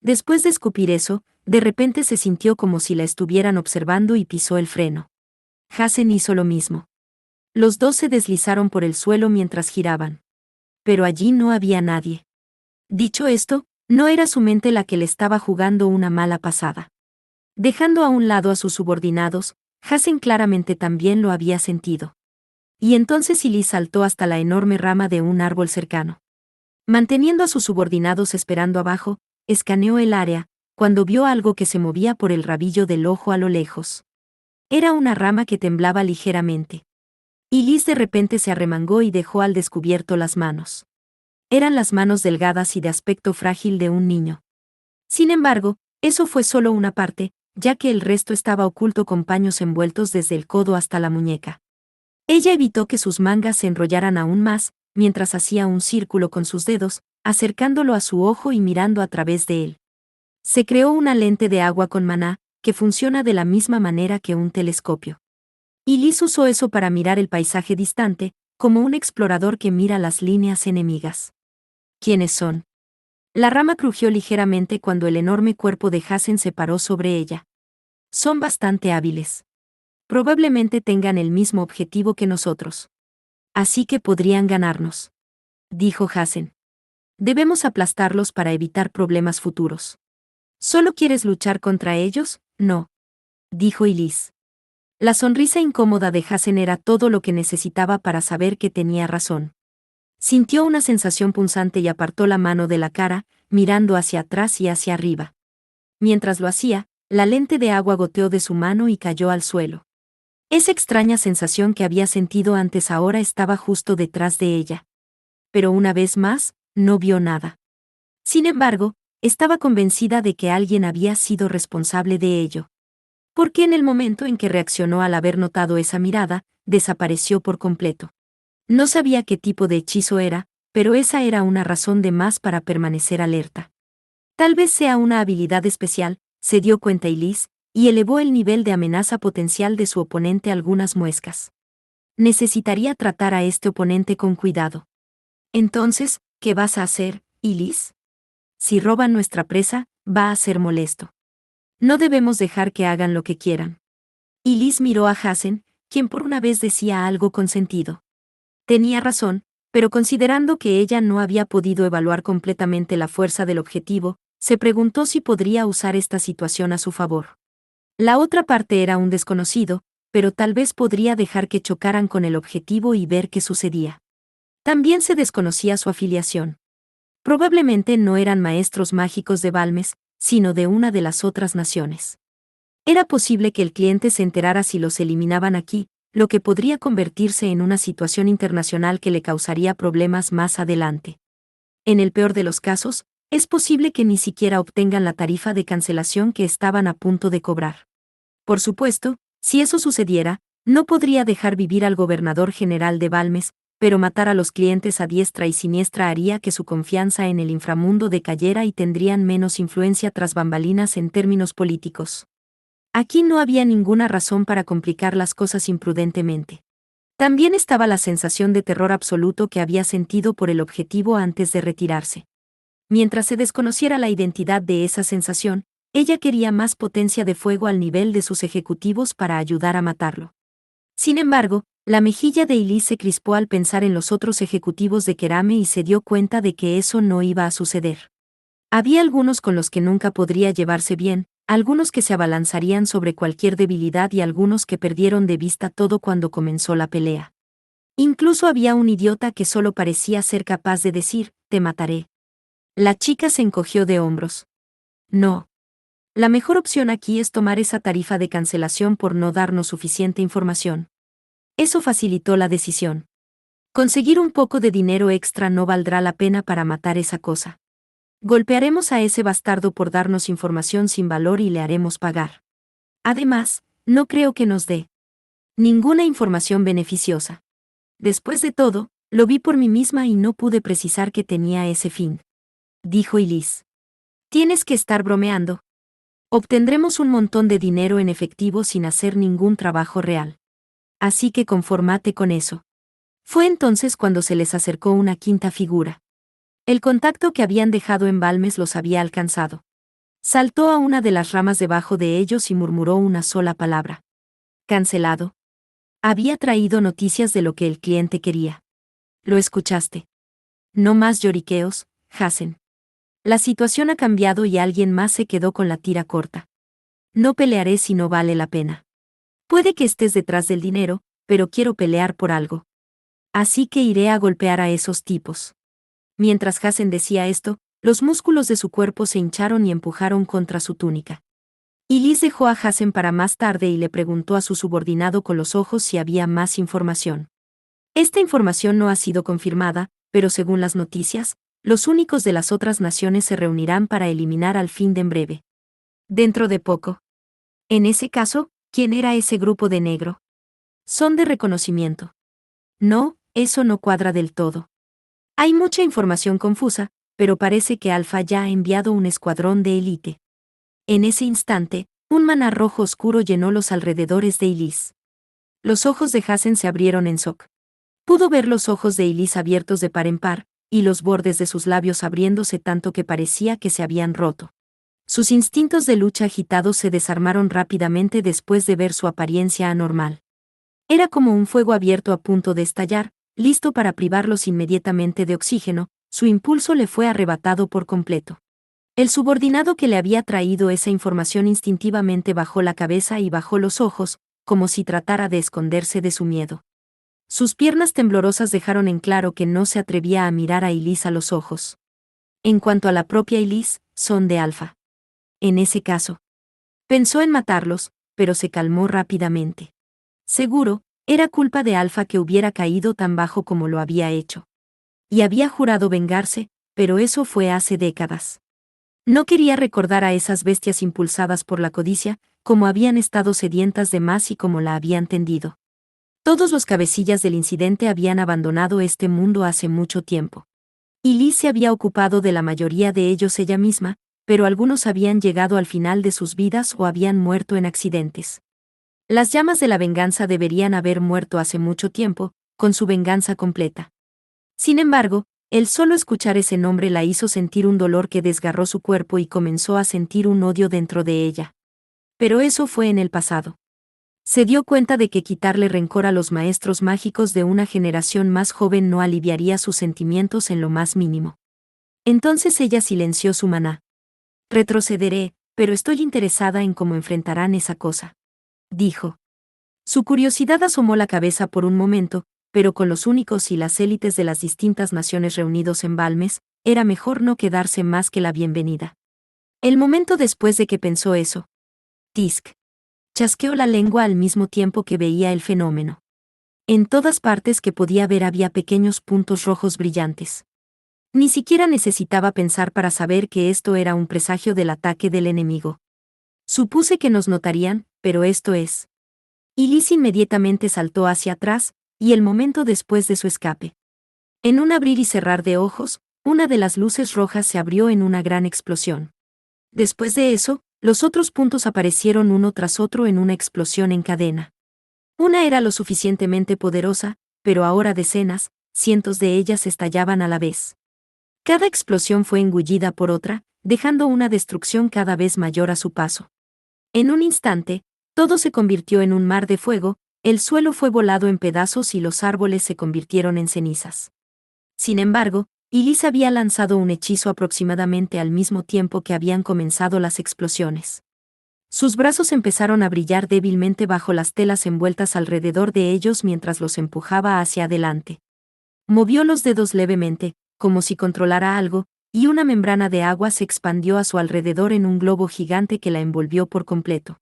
[SPEAKER 2] Después de escupir eso, de repente se sintió como si la estuvieran observando y pisó el freno. Hazen hizo lo mismo. Los dos se deslizaron por el suelo mientras giraban. Pero allí no había nadie. Dicho esto, no era su mente la que le estaba jugando una mala pasada. Dejando a un lado a sus subordinados, Hazen claramente también lo había sentido. Y entonces Elise saltó hasta la enorme rama de un árbol cercano. Manteniendo a sus subordinados esperando abajo, escaneó el área, cuando vio algo que se movía por el rabillo del ojo a lo lejos. Era una rama que temblaba ligeramente. Elise de repente se arremangó y dejó al descubierto las manos. Eran las manos delgadas y de aspecto frágil de un niño. Sin embargo, eso fue solo una parte, ya que el resto estaba oculto con paños envueltos desde el codo hasta la muñeca. Ella evitó que sus mangas se enrollaran aún más, mientras hacía un círculo con sus dedos, acercándolo a su ojo y mirando a través de él. Se creó una lente de agua con maná, que funciona de la misma manera que un telescopio. Elise usó eso para mirar el paisaje distante, como un explorador que mira las líneas enemigas. ¿Quiénes son? La rama crujió ligeramente cuando el enorme cuerpo de Hazen se paró sobre ella. Son bastante hábiles. Probablemente tengan el mismo objetivo que nosotros. Así que podrían ganarnos, dijo Hazen. Debemos aplastarlos para evitar problemas futuros. ¿Solo quieres luchar contra ellos? No, dijo Elise. La sonrisa incómoda de Hazen era todo lo que necesitaba para saber que tenía razón. Sintió una sensación punzante y apartó la mano de la cara, mirando hacia atrás y hacia arriba. Mientras lo hacía, la lente de agua goteó de su mano y cayó al suelo. Esa extraña sensación que había sentido antes ahora estaba justo detrás de ella. Pero una vez más, no vio nada. Sin embargo, estaba convencida de que alguien había sido responsable de ello. Porque en el momento en que reaccionó al haber notado esa mirada, desapareció por completo. No sabía qué tipo de hechizo era, pero esa era una razón de más para permanecer alerta. Tal vez sea una habilidad especial, se dio cuenta Elise, y elevó el nivel de amenaza potencial de su oponente algunas muescas. Necesitaría tratar a este oponente con cuidado. Entonces, ¿qué vas a hacer, Elise? Si roban nuestra presa, va a ser molesto. No debemos dejar que hagan lo que quieran. Elise miró a Hazen, quien por una vez decía algo con sentido. Tenía razón, pero considerando que ella no había podido evaluar completamente la fuerza del objetivo, se preguntó si podría usar esta situación a su favor. La otra parte era un desconocido, pero tal vez podría dejar que chocaran con el objetivo y ver qué sucedía. También se desconocía su afiliación. Probablemente no eran maestros mágicos de Balmes, sino de una de las otras naciones. Era posible que el cliente se enterara si los eliminaban aquí, lo que podría convertirse en una situación internacional que le causaría problemas más adelante. En el peor de los casos, es posible que ni siquiera obtengan la tarifa de cancelación que estaban a punto de cobrar. Por supuesto, si eso sucediera, no podría dejar vivir al gobernador general de Balmes, pero matar a los clientes a diestra y siniestra haría que su confianza en el inframundo decayera y tendrían menos influencia tras bambalinas en términos políticos. Aquí no había ninguna razón para complicar las cosas imprudentemente. También estaba la sensación de terror absoluto que había sentido por el objetivo antes de retirarse. Mientras se desconociera la identidad de esa sensación, ella quería más potencia de fuego al nivel de sus ejecutivos para ayudar a matarlo. Sin embargo, la mejilla de Elise se crispó al pensar en los otros ejecutivos de Kerame y se dio cuenta de que eso no iba a suceder. Había algunos con los que nunca podría llevarse bien, algunos que se abalanzarían sobre cualquier debilidad y algunos que perdieron de vista todo cuando comenzó la pelea. Incluso había un idiota que solo parecía ser capaz de decir, te mataré. La chica se encogió de hombros. No. La mejor opción aquí es tomar esa tarifa de cancelación por no darnos suficiente información. Eso facilitó la decisión. Conseguir un poco de dinero extra no valdrá la pena para matar esa cosa. Golpearemos a ese bastardo por darnos información sin valor y le haremos pagar. Además, no creo que nos dé ninguna información beneficiosa. Después de todo, lo vi por mí misma y no pude precisar que tenía ese fin. Dijo Elise. Tienes que estar bromeando. Obtendremos un montón de dinero en efectivo sin hacer ningún trabajo real. Así que confórmate con eso. Fue entonces cuando se les acercó una quinta figura. El contacto que habían dejado en Balmes los había alcanzado. Saltó a una de las ramas debajo de ellos y murmuró una sola palabra. Cancelado. Había traído noticias de lo que el cliente quería. ¿Lo escuchaste? No más lloriqueos, Hazen. La situación ha cambiado y alguien más se quedó con la tira corta. No pelearé si no vale la pena. Puede que estés detrás del dinero, pero quiero pelear por algo. Así que iré a golpear a esos tipos. Mientras Hazen decía esto, los músculos de su cuerpo se hincharon y empujaron contra su túnica. Elise dejó a Hazen para más tarde y le preguntó a su subordinado con los ojos si había más información. Esta información no ha sido confirmada, pero según las noticias, los únicos de las otras naciones se reunirán para eliminar al fin de en breve. Dentro de poco. En ese caso, ¿quién era ese grupo de negro? Son de reconocimiento. No, eso no cuadra del todo. Hay mucha información confusa, pero parece que Alpha ya ha enviado un escuadrón de élite. En ese instante, un maná rojo oscuro llenó los alrededores de Elise. Los ojos de Hazen se abrieron en shock. Pudo ver los ojos de Elise abiertos de par en par, y los bordes de sus labios abriéndose tanto que parecía que se habían roto. Sus instintos de lucha agitados se desarmaron rápidamente después de ver su apariencia anormal. Era como un fuego abierto a punto de estallar, listo para privarlos inmediatamente de oxígeno. Su impulso le fue arrebatado por completo. El subordinado que le había traído esa información instintivamente bajó la cabeza y bajó los ojos, como si tratara de esconderse de su miedo. Sus piernas temblorosas dejaron en claro que no se atrevía a mirar a Elise a los ojos. En cuanto a la propia Elise, son de Alpha. En ese caso, pensó en matarlos, pero se calmó rápidamente. Seguro, era culpa de Alpha que hubiera caído tan bajo como lo había hecho. Y había jurado vengarse, pero eso fue hace décadas. No quería recordar a esas bestias impulsadas por la codicia, como habían estado sedientas de más y como la habían tendido. Todos los cabecillas del incidente habían abandonado este mundo hace mucho tiempo. Elise se había ocupado de la mayoría de ellos ella misma, pero algunos habían llegado al final de sus vidas o habían muerto en accidentes. Las llamas de la venganza deberían haber muerto hace mucho tiempo, con su venganza completa. Sin embargo, el solo escuchar ese nombre la hizo sentir un dolor que desgarró su cuerpo y comenzó a sentir un odio dentro de ella. Pero eso fue en el pasado. Se dio cuenta de que quitarle rencor a los maestros mágicos de una generación más joven no aliviaría sus sentimientos en lo más mínimo. Entonces ella silenció su maná. Retrocederé, pero estoy interesada en cómo enfrentarán esa cosa. Dijo. Su curiosidad asomó la cabeza por un momento, pero con los únicos y las élites de las distintas naciones reunidos en Balmes, era mejor no quedarse más que la bienvenida. El momento después de que pensó eso. Tisk. Chasqueó la lengua al mismo tiempo que veía el fenómeno. En todas partes que podía ver había pequeños puntos rojos brillantes. Ni siquiera necesitaba pensar para saber que esto era un presagio del ataque del enemigo. Supuse que nos notarían, pero esto es. Elise inmediatamente saltó hacia atrás, y el momento después de su escape. En un abrir y cerrar de ojos, una de las luces rojas se abrió en una gran explosión. Después de eso, los otros puntos aparecieron uno tras otro en una explosión en cadena. Una era lo suficientemente poderosa, pero ahora decenas, cientos de ellas estallaban a la vez. Cada explosión fue engullida por otra, dejando una destrucción cada vez mayor a su paso. En un instante, todo se convirtió en un mar de fuego, el suelo fue volado en pedazos y los árboles se convirtieron en cenizas. Sin embargo, Elise había lanzado un hechizo aproximadamente al mismo tiempo que habían comenzado las explosiones. Sus brazos empezaron a brillar débilmente bajo las telas envueltas alrededor de ellos mientras los empujaba hacia adelante. Movió los dedos levemente, como si controlara algo, y una membrana de agua se expandió a su alrededor en un globo gigante que la envolvió por completo.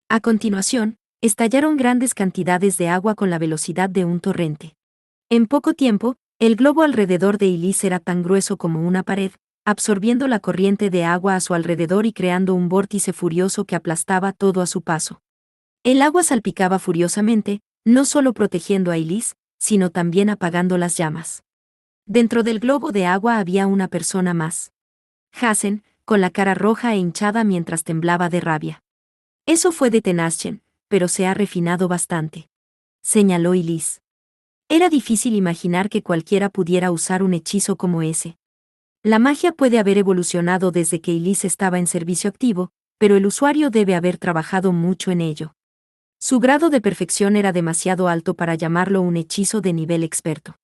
[SPEAKER 2] A continuación, estallaron grandes cantidades de agua con la velocidad de un torrente. En poco tiempo, el globo alrededor de Elise era tan grueso como una pared, absorbiendo la corriente de agua a su alrededor y creando un vórtice furioso que aplastaba todo a su paso. El agua salpicaba furiosamente, no solo protegiendo a Elise, sino también apagando las llamas. Dentro del globo de agua había una persona más. Hazen, con la cara roja e hinchada mientras temblaba de rabia. Eso fue de Tenaschen, pero se ha refinado bastante. Señaló Elise. Era difícil imaginar que cualquiera pudiera usar un hechizo como ese. La magia puede haber evolucionado desde que Elise estaba en servicio activo, pero el usuario debe haber trabajado mucho en ello. Su grado de perfección era demasiado alto para llamarlo un hechizo de nivel experto.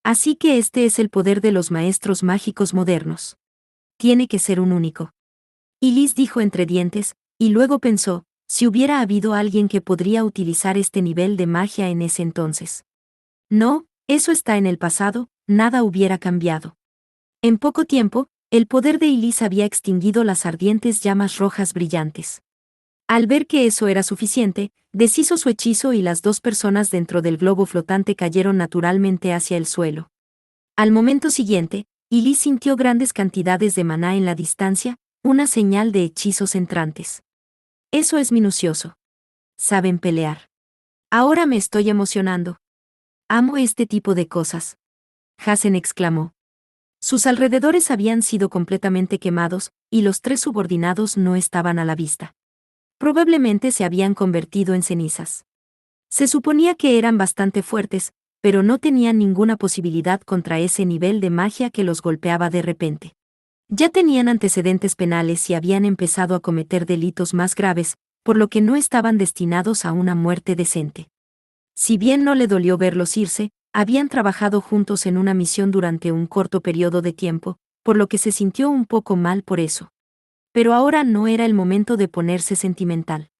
[SPEAKER 2] Así que este es el poder de los maestros mágicos modernos. Tiene que ser un único. Elise dijo entre dientes, y luego pensó, si hubiera habido alguien que podría utilizar este nivel de magia en ese entonces. No, eso está en el pasado, nada hubiera cambiado. En poco tiempo, el poder de Elise había extinguido las ardientes llamas rojas brillantes. Al ver que eso era suficiente, deshizo su hechizo y las dos personas dentro del globo flotante cayeron naturalmente hacia el suelo. Al momento siguiente, Elise sintió grandes cantidades de maná en la distancia, una señal de hechizos entrantes. Eso es minucioso. Saben pelear. Ahora me estoy emocionando. Amo este tipo de cosas. Hazen exclamó. Sus alrededores habían sido completamente quemados, y los tres subordinados no estaban a la vista. Probablemente se habían convertido en cenizas. Se suponía que eran bastante fuertes, pero no tenían ninguna posibilidad contra ese nivel de magia que los golpeaba de repente. Ya tenían antecedentes penales y habían empezado a cometer delitos más graves, por lo que no estaban destinados a una muerte decente. Si bien no le dolió verlos irse, habían trabajado juntos en una misión durante un corto periodo de tiempo, por lo que se sintió un poco mal por eso. Pero ahora no era el momento de ponerse sentimental.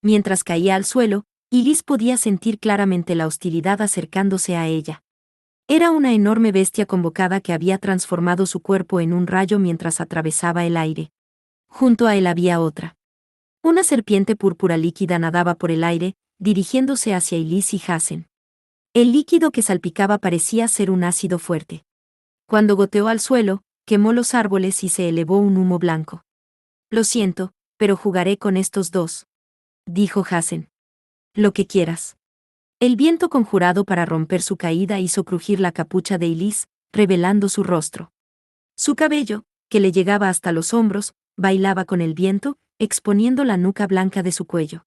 [SPEAKER 2] Mientras caía al suelo, Elise podía sentir claramente la hostilidad acercándose a ella. Era una enorme bestia convocada que había transformado su cuerpo en un rayo mientras atravesaba el aire. Junto a él había otra. Una serpiente púrpura líquida nadaba por el aire, dirigiéndose hacia Elise y Hazen. El líquido que salpicaba parecía ser un ácido fuerte. Cuando goteó al suelo, quemó los árboles y se elevó un humo blanco. Lo siento, pero jugaré con estos dos, dijo Hazen. Lo que quieras. El viento conjurado para romper su caída hizo crujir la capucha de Elise, revelando su rostro. Su cabello, que le llegaba hasta los hombros, bailaba con el viento, exponiendo la nuca blanca de su cuello.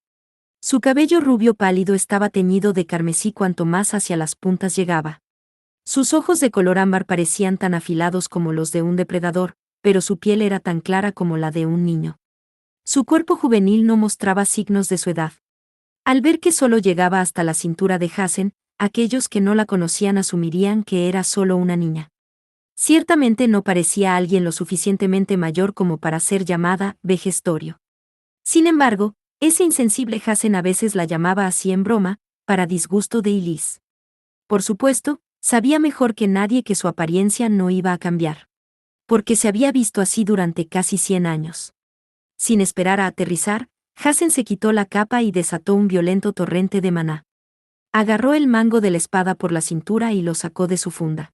[SPEAKER 2] Su cabello rubio pálido estaba teñido de carmesí cuanto más hacia las puntas llegaba. Sus ojos de color ámbar parecían tan afilados como los de un depredador, pero su piel era tan clara como la de un niño. Su cuerpo juvenil no mostraba signos de su edad. Al ver que solo llegaba hasta la cintura de Hazen, aquellos que no la conocían asumirían que era solo una niña. Ciertamente no parecía alguien lo suficientemente mayor como para ser llamada vejestorio. Sin embargo, ese insensible Hazen a veces la llamaba así en broma, para disgusto de Elise. Por supuesto, sabía mejor que nadie que su apariencia no iba a cambiar. Porque se había visto así durante casi 100 años. Sin esperar a aterrizar, Hazen se quitó la capa y desató un violento torrente de maná. Agarró el mango de la espada por la cintura y lo sacó de su funda.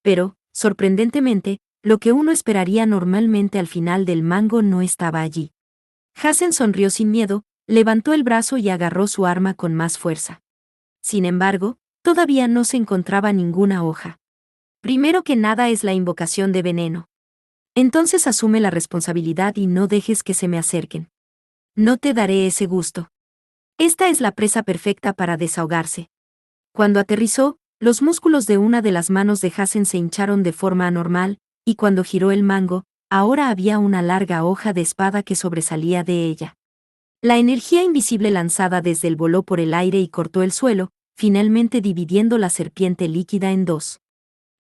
[SPEAKER 2] Pero, sorprendentemente, lo que uno esperaría normalmente al final del mango no estaba allí. Hazen sonrió sin miedo, levantó el brazo y agarró su arma con más fuerza. Sin embargo, todavía no se encontraba ninguna hoja. Primero que nada es la invocación de veneno. Entonces asume la responsabilidad y no dejes que se me acerquen. No te daré ese gusto. Esta es la presa perfecta para desahogarse. Cuando aterrizó, los músculos de una de las manos de Hazen se hincharon de forma anormal, y cuando giró el mango, ahora había una larga hoja de espada que sobresalía de ella. La energía invisible lanzada desde él voló por el aire y cortó el suelo, finalmente dividiendo la serpiente líquida en dos.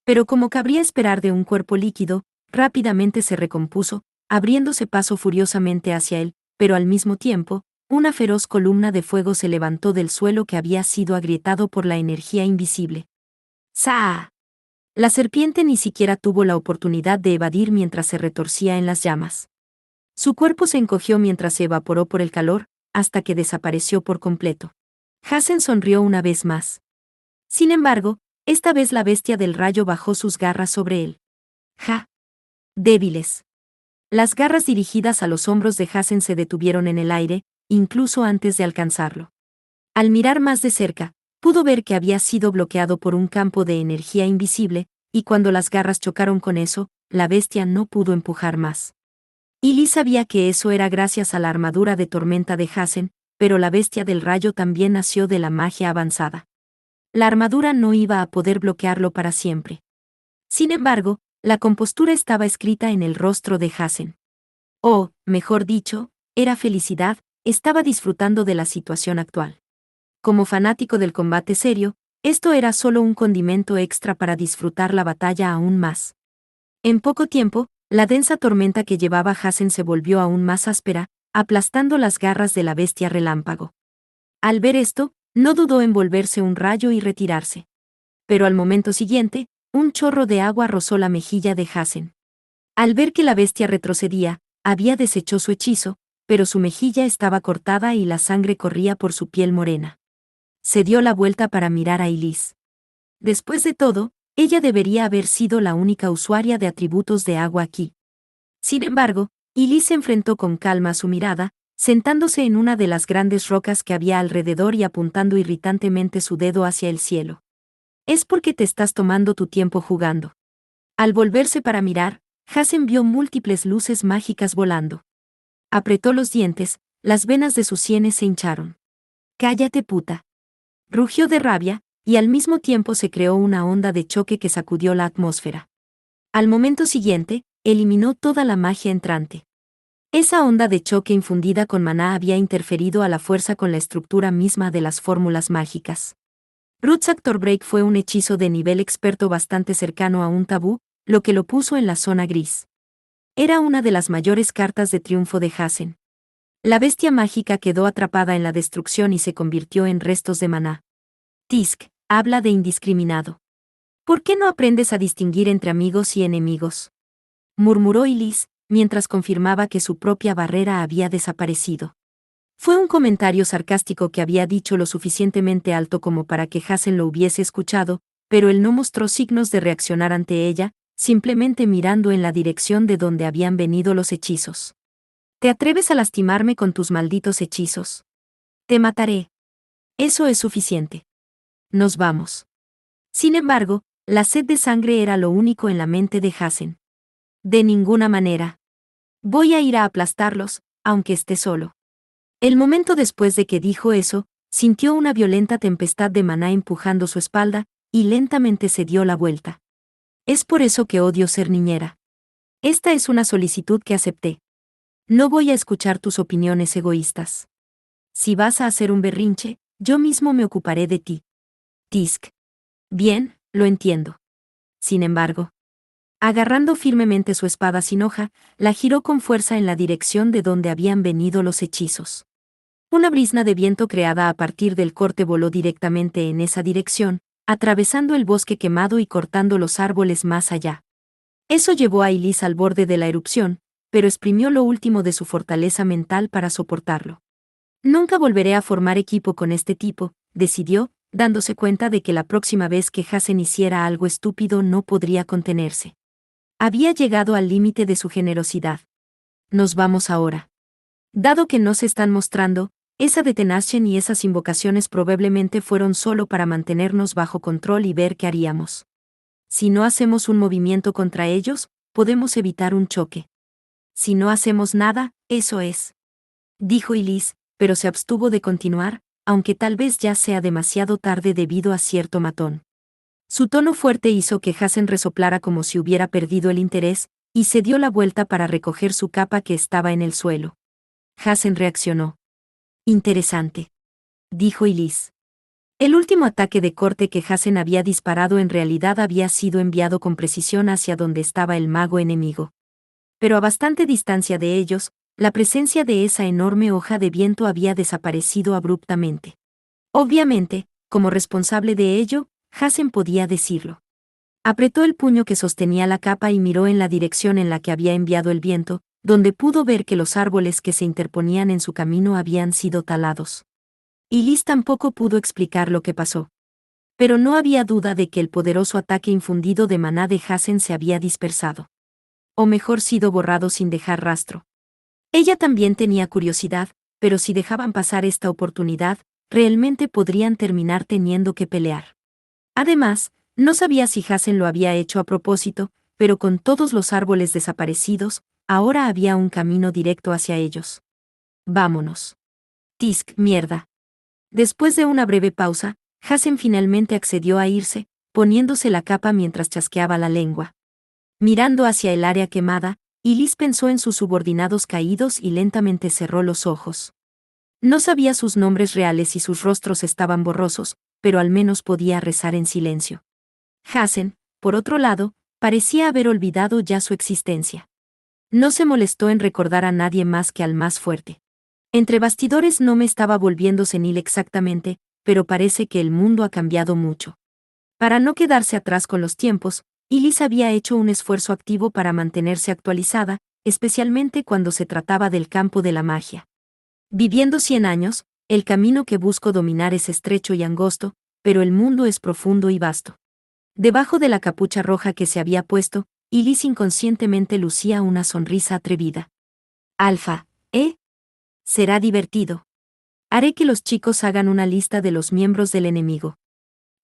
[SPEAKER 2] Pero como cabría esperar de un cuerpo líquido, rápidamente se recompuso, abriéndose paso furiosamente hacia él, pero al mismo tiempo, una feroz columna de fuego se levantó del suelo que había sido agrietado por la energía invisible. ¡Saa! La serpiente ni siquiera tuvo la oportunidad de evadir mientras se retorcía en las llamas. Su cuerpo se encogió mientras se evaporó por el calor, hasta que desapareció por completo. Hazen sonrió una vez más. Sin embargo, esta vez la bestia del rayo bajó sus garras sobre él. ¡Ja! Débiles. Las garras dirigidas a los hombros de Hazen se detuvieron en el aire, incluso antes de alcanzarlo. Al mirar más de cerca, pudo ver que había sido bloqueado por un campo de energía invisible, y cuando las garras chocaron con eso, la bestia no pudo empujar más. Lee sabía que eso era gracias a la armadura de tormenta de Hazen, pero la bestia del rayo también nació de la magia avanzada. La armadura no iba a poder bloquearlo para siempre. Sin embargo, la compostura estaba escrita en el rostro de Hazen. O, mejor dicho, era felicidad, estaba disfrutando de la situación actual. Como fanático del combate serio, esto era solo un condimento extra para disfrutar la batalla aún más. En poco tiempo, la densa tormenta que llevaba Hazen se volvió aún más áspera, aplastando las garras de la bestia relámpago. Al ver esto, no dudó en volverse un rayo y retirarse. Pero al momento siguiente, un chorro de agua rozó la mejilla de Hazen. Al ver que la bestia retrocedía, había deshecho su hechizo, pero su mejilla estaba cortada y la sangre corría por su piel morena. Se dio la vuelta para mirar a Elise. Después de todo, ella debería haber sido la única usuaria de atributos de agua aquí. Sin embargo, Elise enfrentó con calma su mirada, sentándose en una de las grandes rocas que había alrededor y apuntando irritantemente su dedo hacia el cielo. Es porque te estás tomando tu tiempo jugando. Al volverse para mirar, Hazen vio múltiples luces mágicas volando. Apretó los dientes, las venas de sus sienes se hincharon. «¡Cállate, puta!», rugió de rabia, y al mismo tiempo se creó una onda de choque que sacudió la atmósfera. Al momento siguiente, eliminó toda la magia entrante. Esa onda de choque infundida con maná había interferido a la fuerza con la estructura misma de las fórmulas mágicas. Roots Actor Break fue un hechizo de nivel experto bastante cercano a un tabú, lo que lo puso en la zona gris. Era una de las mayores cartas de triunfo de Hazen. La bestia mágica quedó atrapada en la destrucción y se convirtió en restos de maná. Tisk, habla de indiscriminado. ¿Por qué no aprendes a distinguir entre amigos y enemigos?, murmuró Elise, mientras confirmaba que su propia barrera había desaparecido. Fue un comentario sarcástico que había dicho lo suficientemente alto como para que Hazen lo hubiese escuchado, pero él no mostró signos de reaccionar ante ella, simplemente mirando en la dirección de donde habían venido los hechizos. ¿Te atreves a lastimarme con tus malditos hechizos? Te mataré. Eso es suficiente. Nos vamos. Sin embargo, la sed de sangre era lo único en la mente de Hazen. De ninguna manera. Voy a ir a aplastarlos, aunque esté solo. El momento después de que dijo eso, sintió una violenta tempestad de maná empujando su espalda, y lentamente se dio la vuelta. Es por eso que odio ser niñera. Esta es una solicitud que acepté. No voy a escuchar tus opiniones egoístas. Si vas a hacer un berrinche, yo mismo me ocuparé de ti. Tisk. Bien, lo entiendo. Sin embargo, agarrando firmemente su espada sin hoja, la giró con fuerza en la dirección de donde habían venido los hechizos. Una brisna de viento creada a partir del corte voló directamente en esa dirección, atravesando el bosque quemado y cortando los árboles más allá. Eso llevó a Elise al borde de la erupción, pero exprimió lo último de su fortaleza mental para soportarlo. Nunca volveré a formar equipo con este tipo, decidió, dándose cuenta de que la próxima vez que Hazen hiciera algo estúpido no podría contenerse. Había llegado al límite de su generosidad. Nos vamos ahora. Dado que no se están mostrando, esa de Tenaschen y esas invocaciones probablemente fueron solo para mantenernos bajo control y ver qué haríamos. Si no hacemos un movimiento contra ellos, podemos evitar un choque. Si no hacemos nada, eso es. Dijo Elise, pero se abstuvo de continuar, aunque tal vez ya sea demasiado tarde debido a cierto matón. Su tono fuerte hizo que Hazen resoplara como si hubiera perdido el interés, y se dio la vuelta para recoger su capa que estaba en el suelo. Hazen reaccionó. Interesante. Dijo Elise. El último ataque de corte que Hassen había disparado en realidad había sido enviado con precisión hacia donde estaba el mago enemigo. Pero a bastante distancia de ellos, la presencia de esa enorme hoja de viento había desaparecido abruptamente. Obviamente, como responsable de ello, Hassen podía decirlo. Apretó el puño que sostenía la capa y miró en la dirección en la que había enviado el viento, donde pudo ver que los árboles que se interponían en su camino habían sido talados. Y Liz tampoco pudo explicar lo que pasó. Pero no había duda de que el poderoso ataque infundido de maná de Hassen se había dispersado. O mejor sido borrado sin dejar rastro. Ella también tenía curiosidad, pero si dejaban pasar esta oportunidad, realmente podrían terminar teniendo que pelear. Además, no sabía si Hassen lo había hecho a propósito, pero con todos los árboles desaparecidos, ahora había un camino directo hacia ellos. Vámonos. Tisk, mierda. Después de una breve pausa, Hassen finalmente accedió a irse, poniéndose la capa mientras chasqueaba la lengua. Mirando hacia el área quemada, Liz pensó en sus subordinados caídos y lentamente cerró los ojos. No sabía sus nombres reales y sus rostros estaban borrosos, pero al menos podía rezar en silencio. Hassen, por otro lado, parecía haber olvidado ya su existencia. No se molestó en recordar a nadie más que al más fuerte. Entre bastidores no me estaba volviendo senil exactamente, pero parece que el mundo ha cambiado mucho. Para no quedarse atrás con los tiempos, Liz había hecho un esfuerzo activo para mantenerse actualizada, especialmente cuando se trataba del campo de la magia. Viviendo 100 años, el camino que busco dominar es estrecho y angosto, pero el mundo es profundo y vasto. Debajo de la capucha roja que se había puesto, Liz inconscientemente lucía una sonrisa atrevida. Alfa, ¿eh? Será divertido. Haré que los chicos hagan una lista de los miembros del enemigo.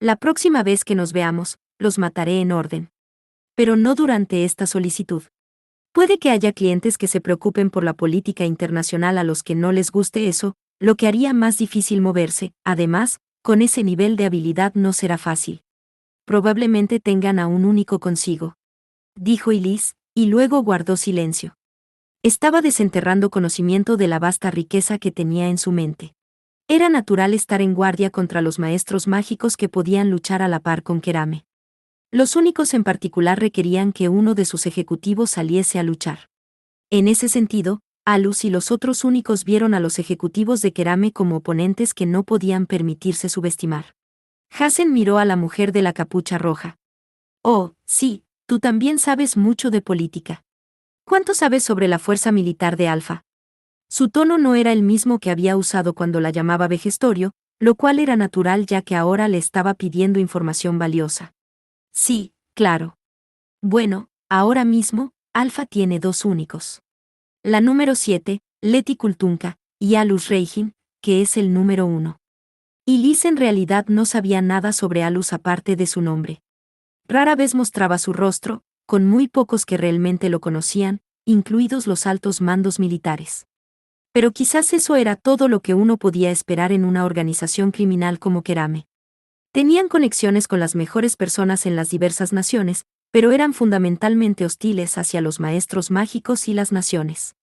[SPEAKER 2] La próxima vez que nos veamos, los mataré en orden. Pero no durante esta solicitud. Puede que haya clientes que se preocupen por la política internacional a los que no les guste eso, lo que haría más difícil moverse. Además, con ese nivel de habilidad no será fácil. Probablemente tengan a un único consigo. Dijo Liz, y luego guardó silencio. Estaba desenterrando conocimiento de la vasta riqueza que tenía en su mente. Era natural estar en guardia contra los maestros mágicos que podían luchar a la par con Kerame. Los únicos en particular requerían que uno de sus ejecutivos saliese a luchar. En ese sentido, Alus y los otros únicos vieron a los ejecutivos de Kerame como oponentes que no podían permitirse subestimar. Hassen miró a la mujer de la capucha roja. Oh, sí, tú también sabes mucho de política. ¿Cuánto sabes sobre la fuerza militar de Alfa? Su tono no era el mismo que había usado cuando la llamaba vejestorio, lo cual era natural ya que ahora le estaba pidiendo información valiosa. Sí, claro. Bueno, ahora mismo, Alfa tiene dos únicos. La número 7, Leti Kultunka, y Alus Reijin, que es el número 1. Y Liz en realidad no sabía nada sobre Alus aparte de su nombre. Rara vez mostraba su rostro, con muy pocos que realmente lo conocían, incluidos los altos mandos militares. Pero quizás eso era todo lo que uno podía esperar en una organización criminal como Kerame. Tenían conexiones con las mejores personas en las diversas naciones, pero eran fundamentalmente hostiles hacia los maestros mágicos y las naciones.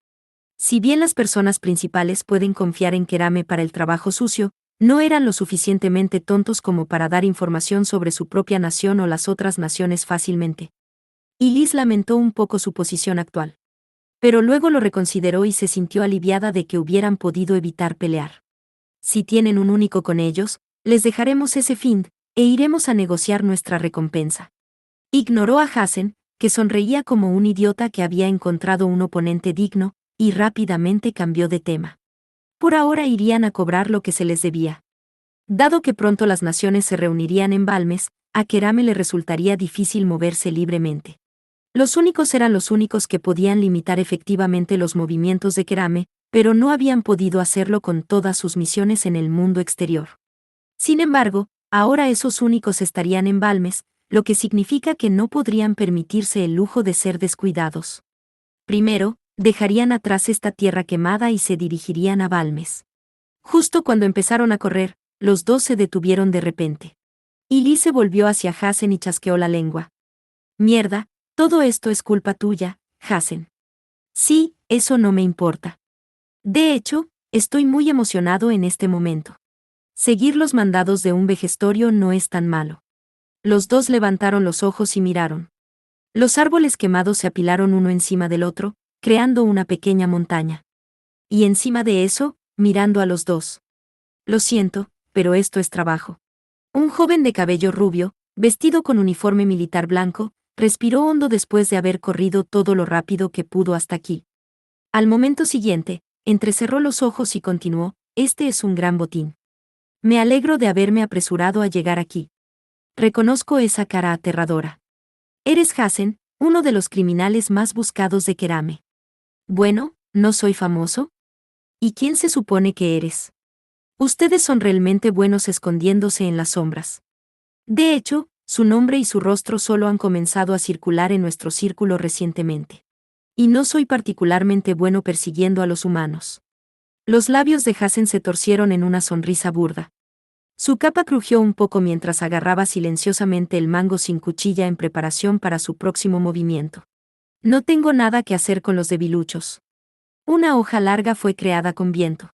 [SPEAKER 2] Si bien las personas principales pueden confiar en Kerame para el trabajo sucio, no eran lo suficientemente tontos como para dar información sobre su propia nación o las otras naciones fácilmente. Y Liz lamentó un poco su posición actual. Pero luego lo reconsideró y se sintió aliviada de que hubieran podido evitar pelear. Si tienen un único con ellos, les dejaremos ese fin, e iremos a negociar nuestra recompensa. Ignoró a Hassen, que sonreía como un idiota que había encontrado un oponente digno, y rápidamente cambió de tema. Por ahora irían a cobrar lo que se les debía. Dado que pronto las naciones se reunirían en Balmes, a Kerame le resultaría difícil moverse libremente. Los únicos eran los únicos que podían limitar efectivamente los movimientos de Kerame, pero no habían podido hacerlo con todas sus misiones en el mundo exterior. Sin embargo, ahora esos únicos estarían en Balmes, lo que significa que no podrían permitirse el lujo de ser descuidados. Primero, dejarían atrás esta tierra quemada y se dirigirían a Balmes. Justo cuando empezaron a correr, los dos se detuvieron de repente. Y Lee se volvió hacia Hassen y chasqueó la lengua. Mierda, todo esto es culpa tuya, Hassen. Sí, eso no me importa. De hecho, estoy muy emocionado en este momento. Seguir los mandados de un vejestorio no es tan malo. Los dos levantaron los ojos y miraron. Los árboles quemados se apilaron uno encima del otro, creando una pequeña montaña. Y encima de eso, mirando a los dos. Lo siento, pero esto es trabajo. Un joven de cabello rubio, vestido con uniforme militar blanco, respiró hondo después de haber corrido todo lo rápido que pudo hasta aquí. Al momento siguiente, entrecerró los ojos y continuó, este es un gran botín. Me alegro de haberme apresurado a llegar aquí. Reconozco esa cara aterradora. Eres Hazen, uno de los criminales más buscados de Kerame. Bueno, ¿no soy famoso? ¿Y quién se supone que eres? Ustedes son realmente buenos escondiéndose en las sombras. De hecho, su nombre y su rostro solo han comenzado a circular en nuestro círculo recientemente. Y no soy particularmente bueno persiguiendo a los humanos. Los labios de Hazen se torcieron en una sonrisa burda. Su capa crujió un poco mientras agarraba silenciosamente el mango sin cuchilla en preparación para su próximo movimiento. No tengo nada que hacer con los debiluchos. Una hoja larga fue creada con viento.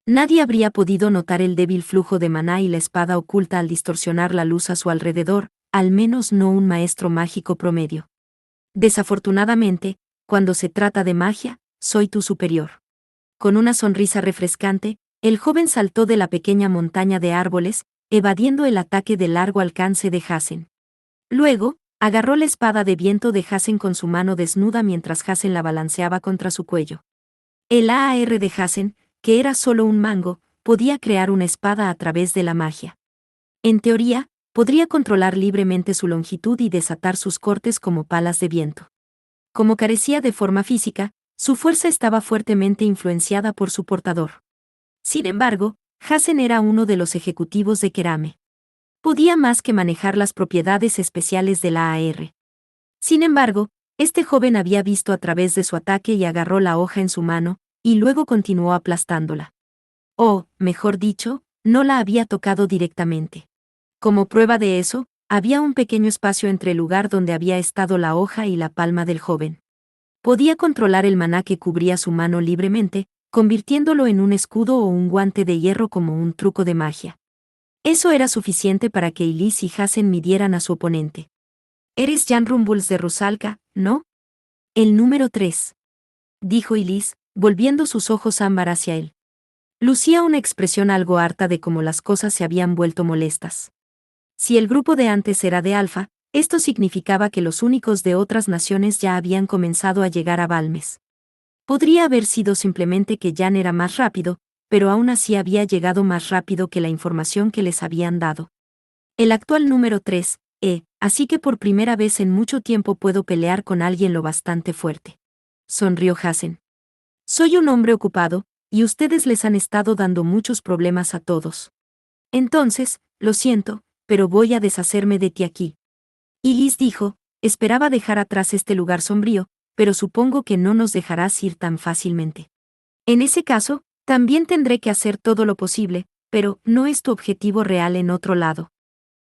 [SPEAKER 2] Nadie habría podido notar el débil flujo de maná y la espada oculta al distorsionar la luz a su alrededor, al menos no un maestro mágico promedio. Desafortunadamente, cuando se trata de magia, soy tu superior. Con una sonrisa refrescante, el joven saltó de la pequeña montaña de árboles, evadiendo el ataque de largo alcance de Hazen. Luego, agarró la espada de viento de Hazen con su mano desnuda mientras Hazen la balanceaba contra su cuello. El AAR de Hazen, que era solo un mango, podía crear una espada a través de la magia. En teoría, podría controlar libremente su longitud y desatar sus cortes como palas de viento. Como carecía de forma física, su fuerza estaba fuertemente influenciada por su portador. Sin embargo, Hazen era uno de los ejecutivos de Kerame. Podía más que manejar las propiedades especiales de la AR. Sin embargo, este joven había visto a través de su ataque y agarró la hoja en su mano, y luego continuó aplastándola. O, mejor dicho, no la había tocado directamente. Como prueba de eso, había un pequeño espacio entre el lugar donde había estado la hoja y la palma del joven. Podía controlar el maná que cubría su mano libremente, convirtiéndolo en un escudo o un guante de hierro como un truco de magia. Eso era suficiente para que Elise y Hazen midieran a su oponente. Eres Jan Rumbles de Rusalka, ¿no? El número 3. Dijo Elise, volviendo sus ojos ámbar hacia él. Lucía una expresión algo harta de cómo las cosas se habían vuelto molestas. Si el grupo de antes era de Alfa, esto significaba que los únicos de otras naciones ya habían comenzado a llegar a Balmes. Podría haber sido simplemente que Jan era más rápido, pero aún así había llegado más rápido que la información que les habían dado. El actual número 3, así que por primera vez en mucho tiempo puedo pelear con alguien lo bastante fuerte. Sonrió Hazen. Soy un hombre ocupado, y ustedes les han estado dando muchos problemas a todos. Entonces, lo siento, pero voy a deshacerme de ti aquí. Y Liz dijo, esperaba dejar atrás este lugar sombrío, pero supongo que no nos dejarás ir tan fácilmente. En ese caso, también tendré que hacer todo lo posible, pero no es tu objetivo real en otro lado.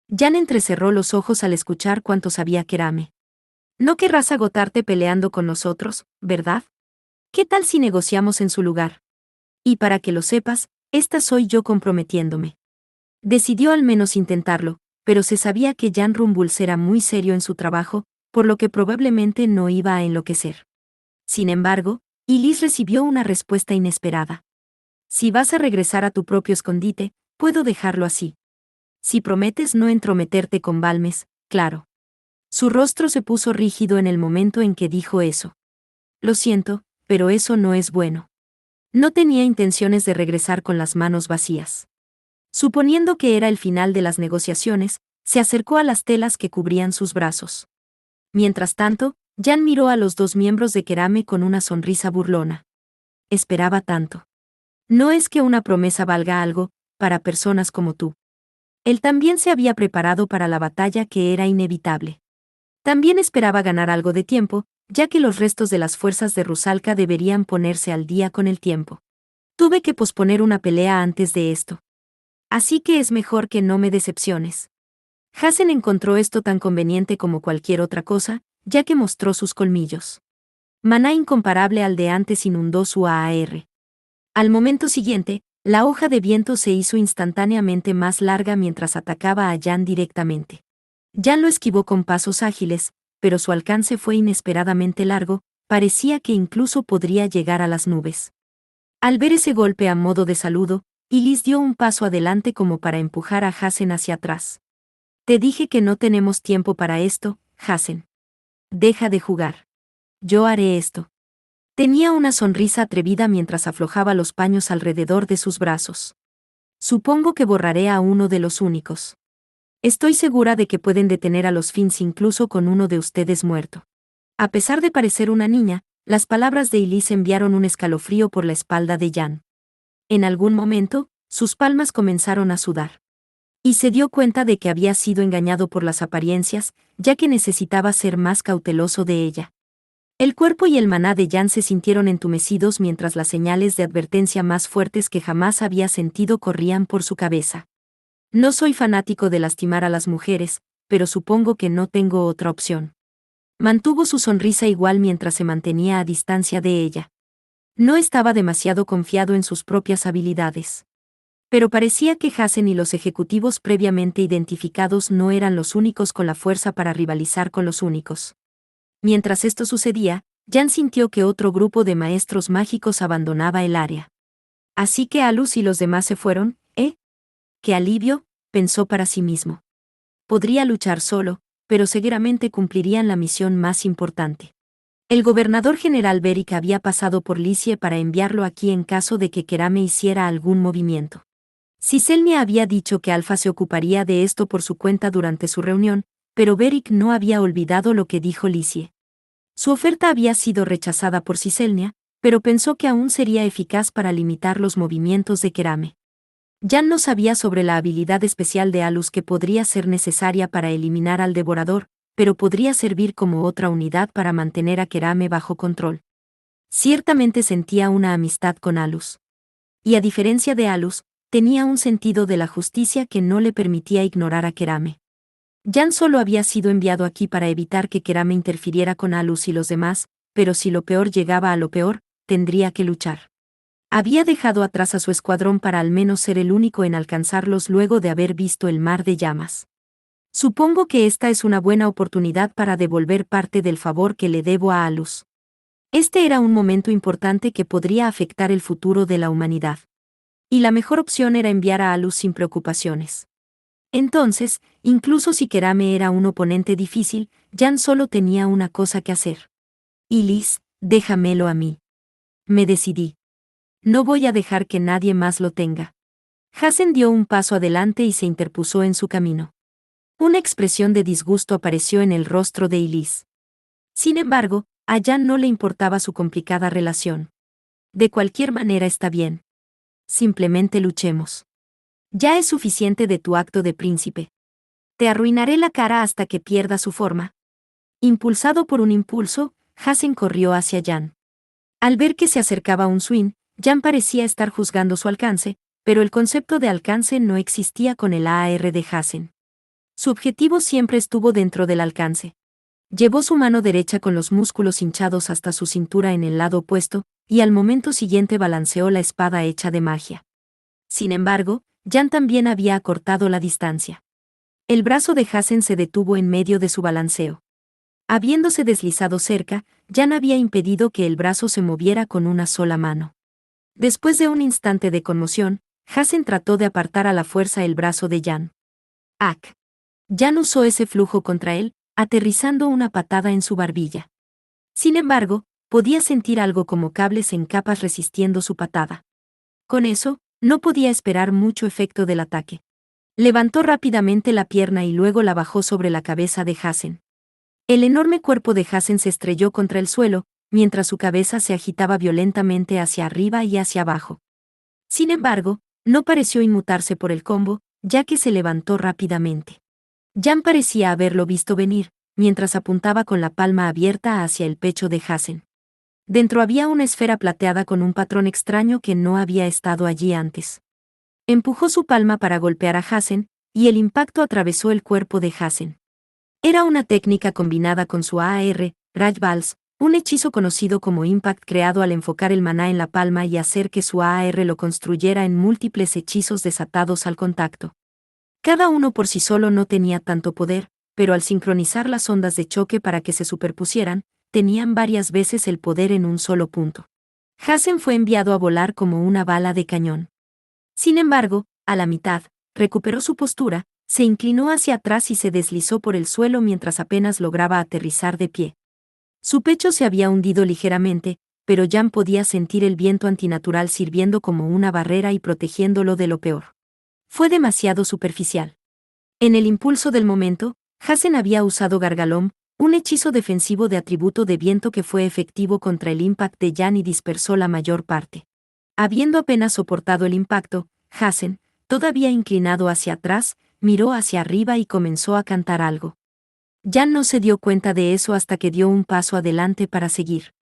[SPEAKER 2] Jan entrecerró los ojos al escuchar cuánto sabía Kerame. No querrás agotarte peleando con nosotros, ¿verdad? ¿Qué tal si negociamos en su lugar? Y para que lo sepas, esta soy yo comprometiéndome. Decidió al menos intentarlo, pero se sabía que Jan Rumbles era muy serio en su trabajo, por lo que probablemente no iba a enloquecer. Sin embargo, Elise recibió una respuesta inesperada. Si vas a regresar a tu propio escondite, puedo dejarlo así. Si prometes no entrometerte con Balmes, claro. Su rostro se puso rígido en el momento en que dijo eso. Lo siento, pero eso no es bueno. No tenía intenciones de regresar con las manos vacías. Suponiendo que era el final de las negociaciones, se acercó a las telas que cubrían sus brazos. Mientras tanto, Jan miró a los dos miembros de Kerame con una sonrisa burlona. Esperaba tanto. No es que una promesa valga algo, para personas como tú. Él también se había preparado para la batalla que era inevitable. También esperaba ganar algo de tiempo, ya que los restos de las fuerzas de Rusalka deberían ponerse al día con el tiempo. Tuve que posponer una pelea antes de esto. Así que es mejor que no me decepciones. Hazen encontró esto tan conveniente como cualquier otra cosa, ya que mostró sus colmillos. Maná incomparable al de antes inundó su AAR. Al momento siguiente, La hoja de viento se hizo instantáneamente más larga mientras atacaba a Jan directamente. Jan lo esquivó con pasos ágiles, pero su alcance fue inesperadamente largo, parecía que incluso podría llegar a las nubes. Al ver ese golpe a modo de saludo, Elise dio un paso adelante como para empujar a Hazen hacia atrás. Te dije que no tenemos tiempo para esto, Hazen. Deja de jugar. Yo haré esto. Tenía una sonrisa atrevida mientras aflojaba los paños alrededor de sus brazos. Supongo que borraré a uno de los únicos. Estoy segura de que pueden detener a los Finns incluso con uno de ustedes muerto. A pesar de parecer una niña, las palabras de Elise enviaron un escalofrío por la espalda de Jan. En algún momento, sus palmas comenzaron a sudar. Y se dio cuenta de que había sido engañado por las apariencias, ya que necesitaba ser más cauteloso de ella. El cuerpo y el maná de Jan se sintieron entumecidos mientras las señales de advertencia más fuertes que jamás había sentido corrían por su cabeza. No soy fanático de lastimar a las mujeres, pero supongo que no tengo otra opción. Mantuvo su sonrisa igual mientras se mantenía a distancia de ella. No estaba demasiado confiado en sus propias habilidades. Pero parecía que Hazen y los ejecutivos previamente identificados no eran los únicos con la fuerza para rivalizar con los únicos. Mientras esto sucedía, Jan sintió que otro grupo de maestros mágicos abandonaba el área. Así que Alus y los demás se fueron, ¿eh? ¡Qué alivio!, pensó para sí mismo. Podría luchar solo, pero seguramente cumplirían la misión más importante. El gobernador general Beric había pasado por Lycie para enviarlo aquí en caso de que Kerame hiciera algún movimiento. Siselnia había dicho que Alpha se ocuparía de esto por su cuenta durante su reunión, pero Beric no había olvidado lo que dijo Lycie. Su oferta había sido rechazada por Siselnia, pero pensó que aún sería eficaz para limitar los movimientos de Kerame. Jan no sabía sobre la habilidad especial de Alus que podría ser necesaria para eliminar al devorador, pero podría servir como otra unidad para mantener a Kerame bajo control. Ciertamente sentía una amistad con Alus. Y a diferencia de Alus, tenía un sentido de la justicia que no le permitía ignorar a Kerame. Jan solo había sido enviado aquí para evitar que Kerame interfiriera con Alus y los demás, pero si lo peor llegaba a lo peor, tendría que luchar. Había dejado atrás a su escuadrón para al menos ser el único en alcanzarlos luego de haber visto el mar de llamas. Supongo que esta es una buena oportunidad para devolver parte del favor que le debo a Alus. Este era un momento importante que podría afectar el futuro de la humanidad. Y la mejor opción era enviar a Alus sin preocupaciones. Entonces, incluso si Kerame era un oponente difícil, Jan solo tenía una cosa que hacer. Elise, déjamelo a mí. Me decidí. No voy a dejar que nadie más lo tenga. Hazen dio un paso adelante y se interpuso en su camino. Una expresión de disgusto apareció en el rostro de Elise. Sin embargo, a Jan no le importaba su complicada relación. De cualquier manera está bien. Simplemente luchemos. Ya es suficiente de tu acto de príncipe. Te arruinaré la cara hasta que pierda su forma. Impulsado por un impulso, Hazen corrió hacia Jan. Al ver que se acercaba un swing, Jan parecía estar juzgando su alcance, pero el concepto de alcance no existía con el AR de Hazen. Su objetivo siempre estuvo dentro del alcance. Llevó su mano derecha con los músculos hinchados hasta su cintura en el lado opuesto, y al momento siguiente balanceó la espada hecha de magia. Sin embargo, Jan también había acortado la distancia. El brazo de Hazen se detuvo en medio de su balanceo. Habiéndose deslizado cerca, Jan había impedido que el brazo se moviera con una sola mano. Después de un instante de conmoción, Hazen trató de apartar a la fuerza el brazo de Jan. ¡Ac! Jan usó ese flujo contra él, aterrizando una patada en su barbilla. Sin embargo, podía sentir algo como cables en capas resistiendo su patada. Con eso, no podía esperar mucho efecto del ataque. Levantó rápidamente la pierna y luego la bajó sobre la cabeza de Hazen. El enorme cuerpo de Hazen se estrelló contra el suelo, mientras su cabeza se agitaba violentamente hacia arriba y hacia abajo. Sin embargo, no pareció inmutarse por el combo, ya que se levantó rápidamente. Jan parecía haberlo visto venir, mientras apuntaba con la palma abierta hacia el pecho de Hazen. Dentro había una esfera plateada con un patrón extraño que no había estado allí antes. Empujó su palma para golpear a Hazen, y el impacto atravesó el cuerpo de Hazen. Era una técnica combinada con su AR, Rajvals, un hechizo conocido como Impact creado al enfocar el maná en la palma y hacer que su AR lo construyera en múltiples hechizos desatados al contacto. Cada uno por sí solo no tenía tanto poder, pero al sincronizar las ondas de choque para que se superpusieran, tenían varias veces el poder en un solo punto. Hassen fue enviado a volar como una bala de cañón. Sin embargo, a la mitad, recuperó su postura, se inclinó hacia atrás y se deslizó por el suelo mientras apenas lograba aterrizar de pie. Su pecho se había hundido ligeramente, pero Jan podía sentir el viento antinatural sirviendo como una barrera y protegiéndolo de lo peor. Fue demasiado superficial. En el impulso del momento, Hassen había usado Gargalom, un hechizo defensivo de atributo de viento que fue efectivo contra el impact de Jan y dispersó la mayor parte. Habiendo apenas soportado el impacto, Hassen, todavía inclinado hacia atrás, miró hacia arriba y comenzó a cantar algo. Jan no se dio cuenta de eso hasta que dio un paso adelante para seguir.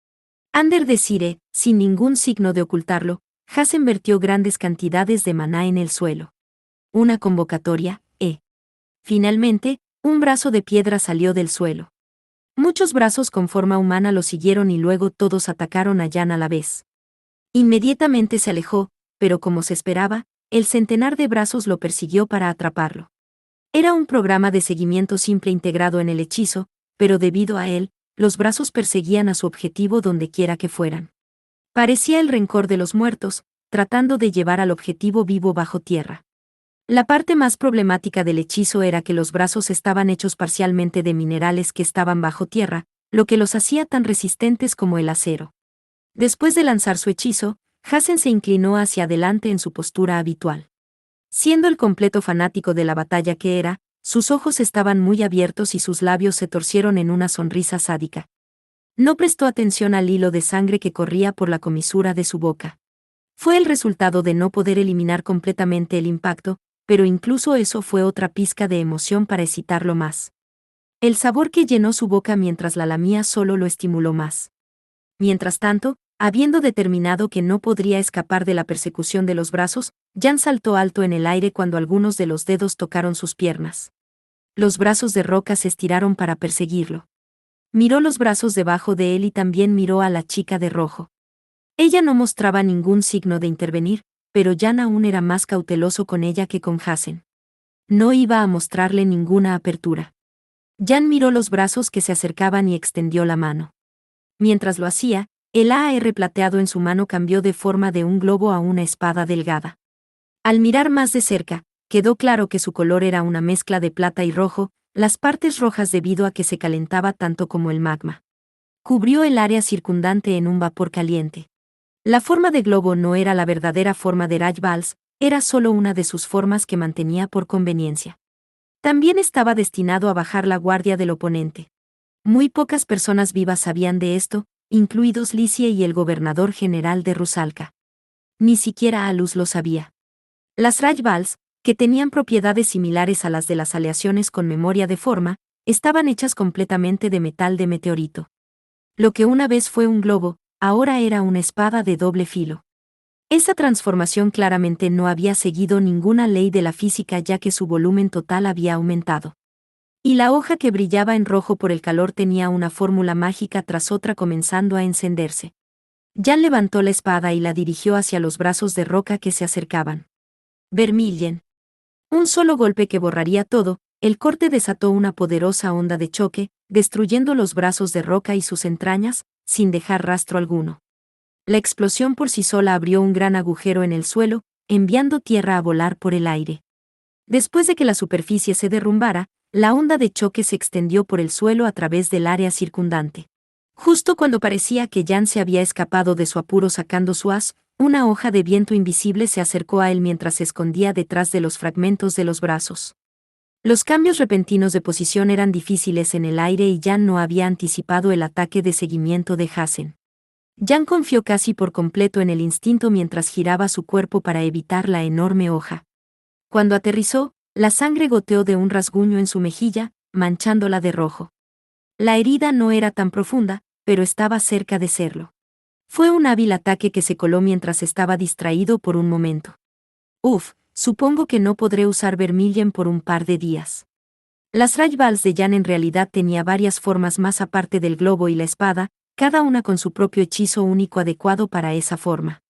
[SPEAKER 2] Ander Desire, sin ningún signo de ocultarlo, Hassen vertió grandes cantidades de maná en el suelo. Una convocatoria, Finalmente, un brazo de piedra salió del suelo. Muchos brazos con forma humana lo siguieron y luego todos atacaron a Jan a la vez. Inmediatamente se alejó, pero como se esperaba, el centenar de brazos lo persiguió para atraparlo. Era un programa de seguimiento simple integrado en el hechizo, pero debido a él, los brazos perseguían a su objetivo donde quiera que fueran. Parecía el rencor de los muertos, tratando de llevar al objetivo vivo bajo tierra. La parte más problemática del hechizo era que los brazos estaban hechos parcialmente de minerales que estaban bajo tierra, lo que los hacía tan resistentes como el acero. Después de lanzar su hechizo, Hassen se inclinó hacia adelante en su postura habitual. Siendo el completo fanático de la batalla que era, sus ojos estaban muy abiertos y sus labios se torcieron en una sonrisa sádica. No prestó atención al hilo de sangre que corría por la comisura de su boca. Fue el resultado de no poder eliminar completamente el impacto, pero incluso eso fue otra pizca de emoción para excitarlo más. El sabor que llenó su boca mientras la lamía solo lo estimuló más. Mientras tanto, habiendo determinado que no podría escapar de la persecución de los brazos, Jan saltó alto en el aire cuando algunos de los dedos tocaron sus piernas. Los brazos de Roca se estiraron para perseguirlo. Miró los brazos debajo de él y también miró a la chica de rojo. Ella no mostraba ningún signo de intervenir, pero Jan aún era más cauteloso con ella que con Hassen. No iba a mostrarle ninguna apertura. Jan miró los brazos que se acercaban y extendió la mano. Mientras lo hacía, el AR plateado en su mano cambió de forma de un globo a una espada delgada. Al mirar más de cerca, quedó claro que su color era una mezcla de plata y rojo, las partes rojas debido a que se calentaba tanto como el magma. Cubrió el área circundante en un vapor caliente. La forma de globo no era la verdadera forma de Rajvals, era solo una de sus formas que mantenía por conveniencia. También estaba destinado a bajar la guardia del oponente. Muy pocas personas vivas sabían de esto, incluidos Licie y el gobernador general de Rusalka. Ni siquiera Alus lo sabía. Las Rajvals, que tenían propiedades similares a las de las aleaciones con memoria de forma, estaban hechas completamente de metal de meteorito. Lo que una vez fue un globo, ahora era una espada de doble filo. Esa transformación claramente no había seguido ninguna ley de la física ya que su volumen total había aumentado. Y la hoja que brillaba en rojo por el calor tenía una fórmula mágica tras otra comenzando a encenderse. Jan levantó la espada y la dirigió hacia los brazos de Roca que se acercaban. Vermillion. Un solo golpe que borraría todo, el corte desató una poderosa onda de choque, destruyendo los brazos de Roca y sus entrañas, sin dejar rastro alguno. La explosión por sí sola abrió un gran agujero en el suelo, enviando tierra a volar por el aire. Después de que la superficie se derrumbara, la onda de choque se extendió por el suelo a través del área circundante. Justo cuando parecía que Jan se había escapado de su apuro sacando su haz, una hoja de viento invisible se acercó a él mientras se escondía detrás de los fragmentos de los brazos. Los cambios repentinos de posición eran difíciles en el aire y Jan no había anticipado el ataque de seguimiento de Hassen. Jan confió casi por completo en el instinto mientras giraba su cuerpo para evitar la enorme hoja. Cuando aterrizó, la sangre goteó de un rasguño en su mejilla, manchándola de rojo. La herida no era tan profunda, pero estaba cerca de serlo. Fue un hábil ataque que se coló mientras estaba distraído por un momento. Supongo que no podré usar Vermillion por un par de días. Las Rajvals de Jan en realidad tenía varias formas más aparte del globo y la espada, cada una con su propio hechizo único adecuado para esa forma.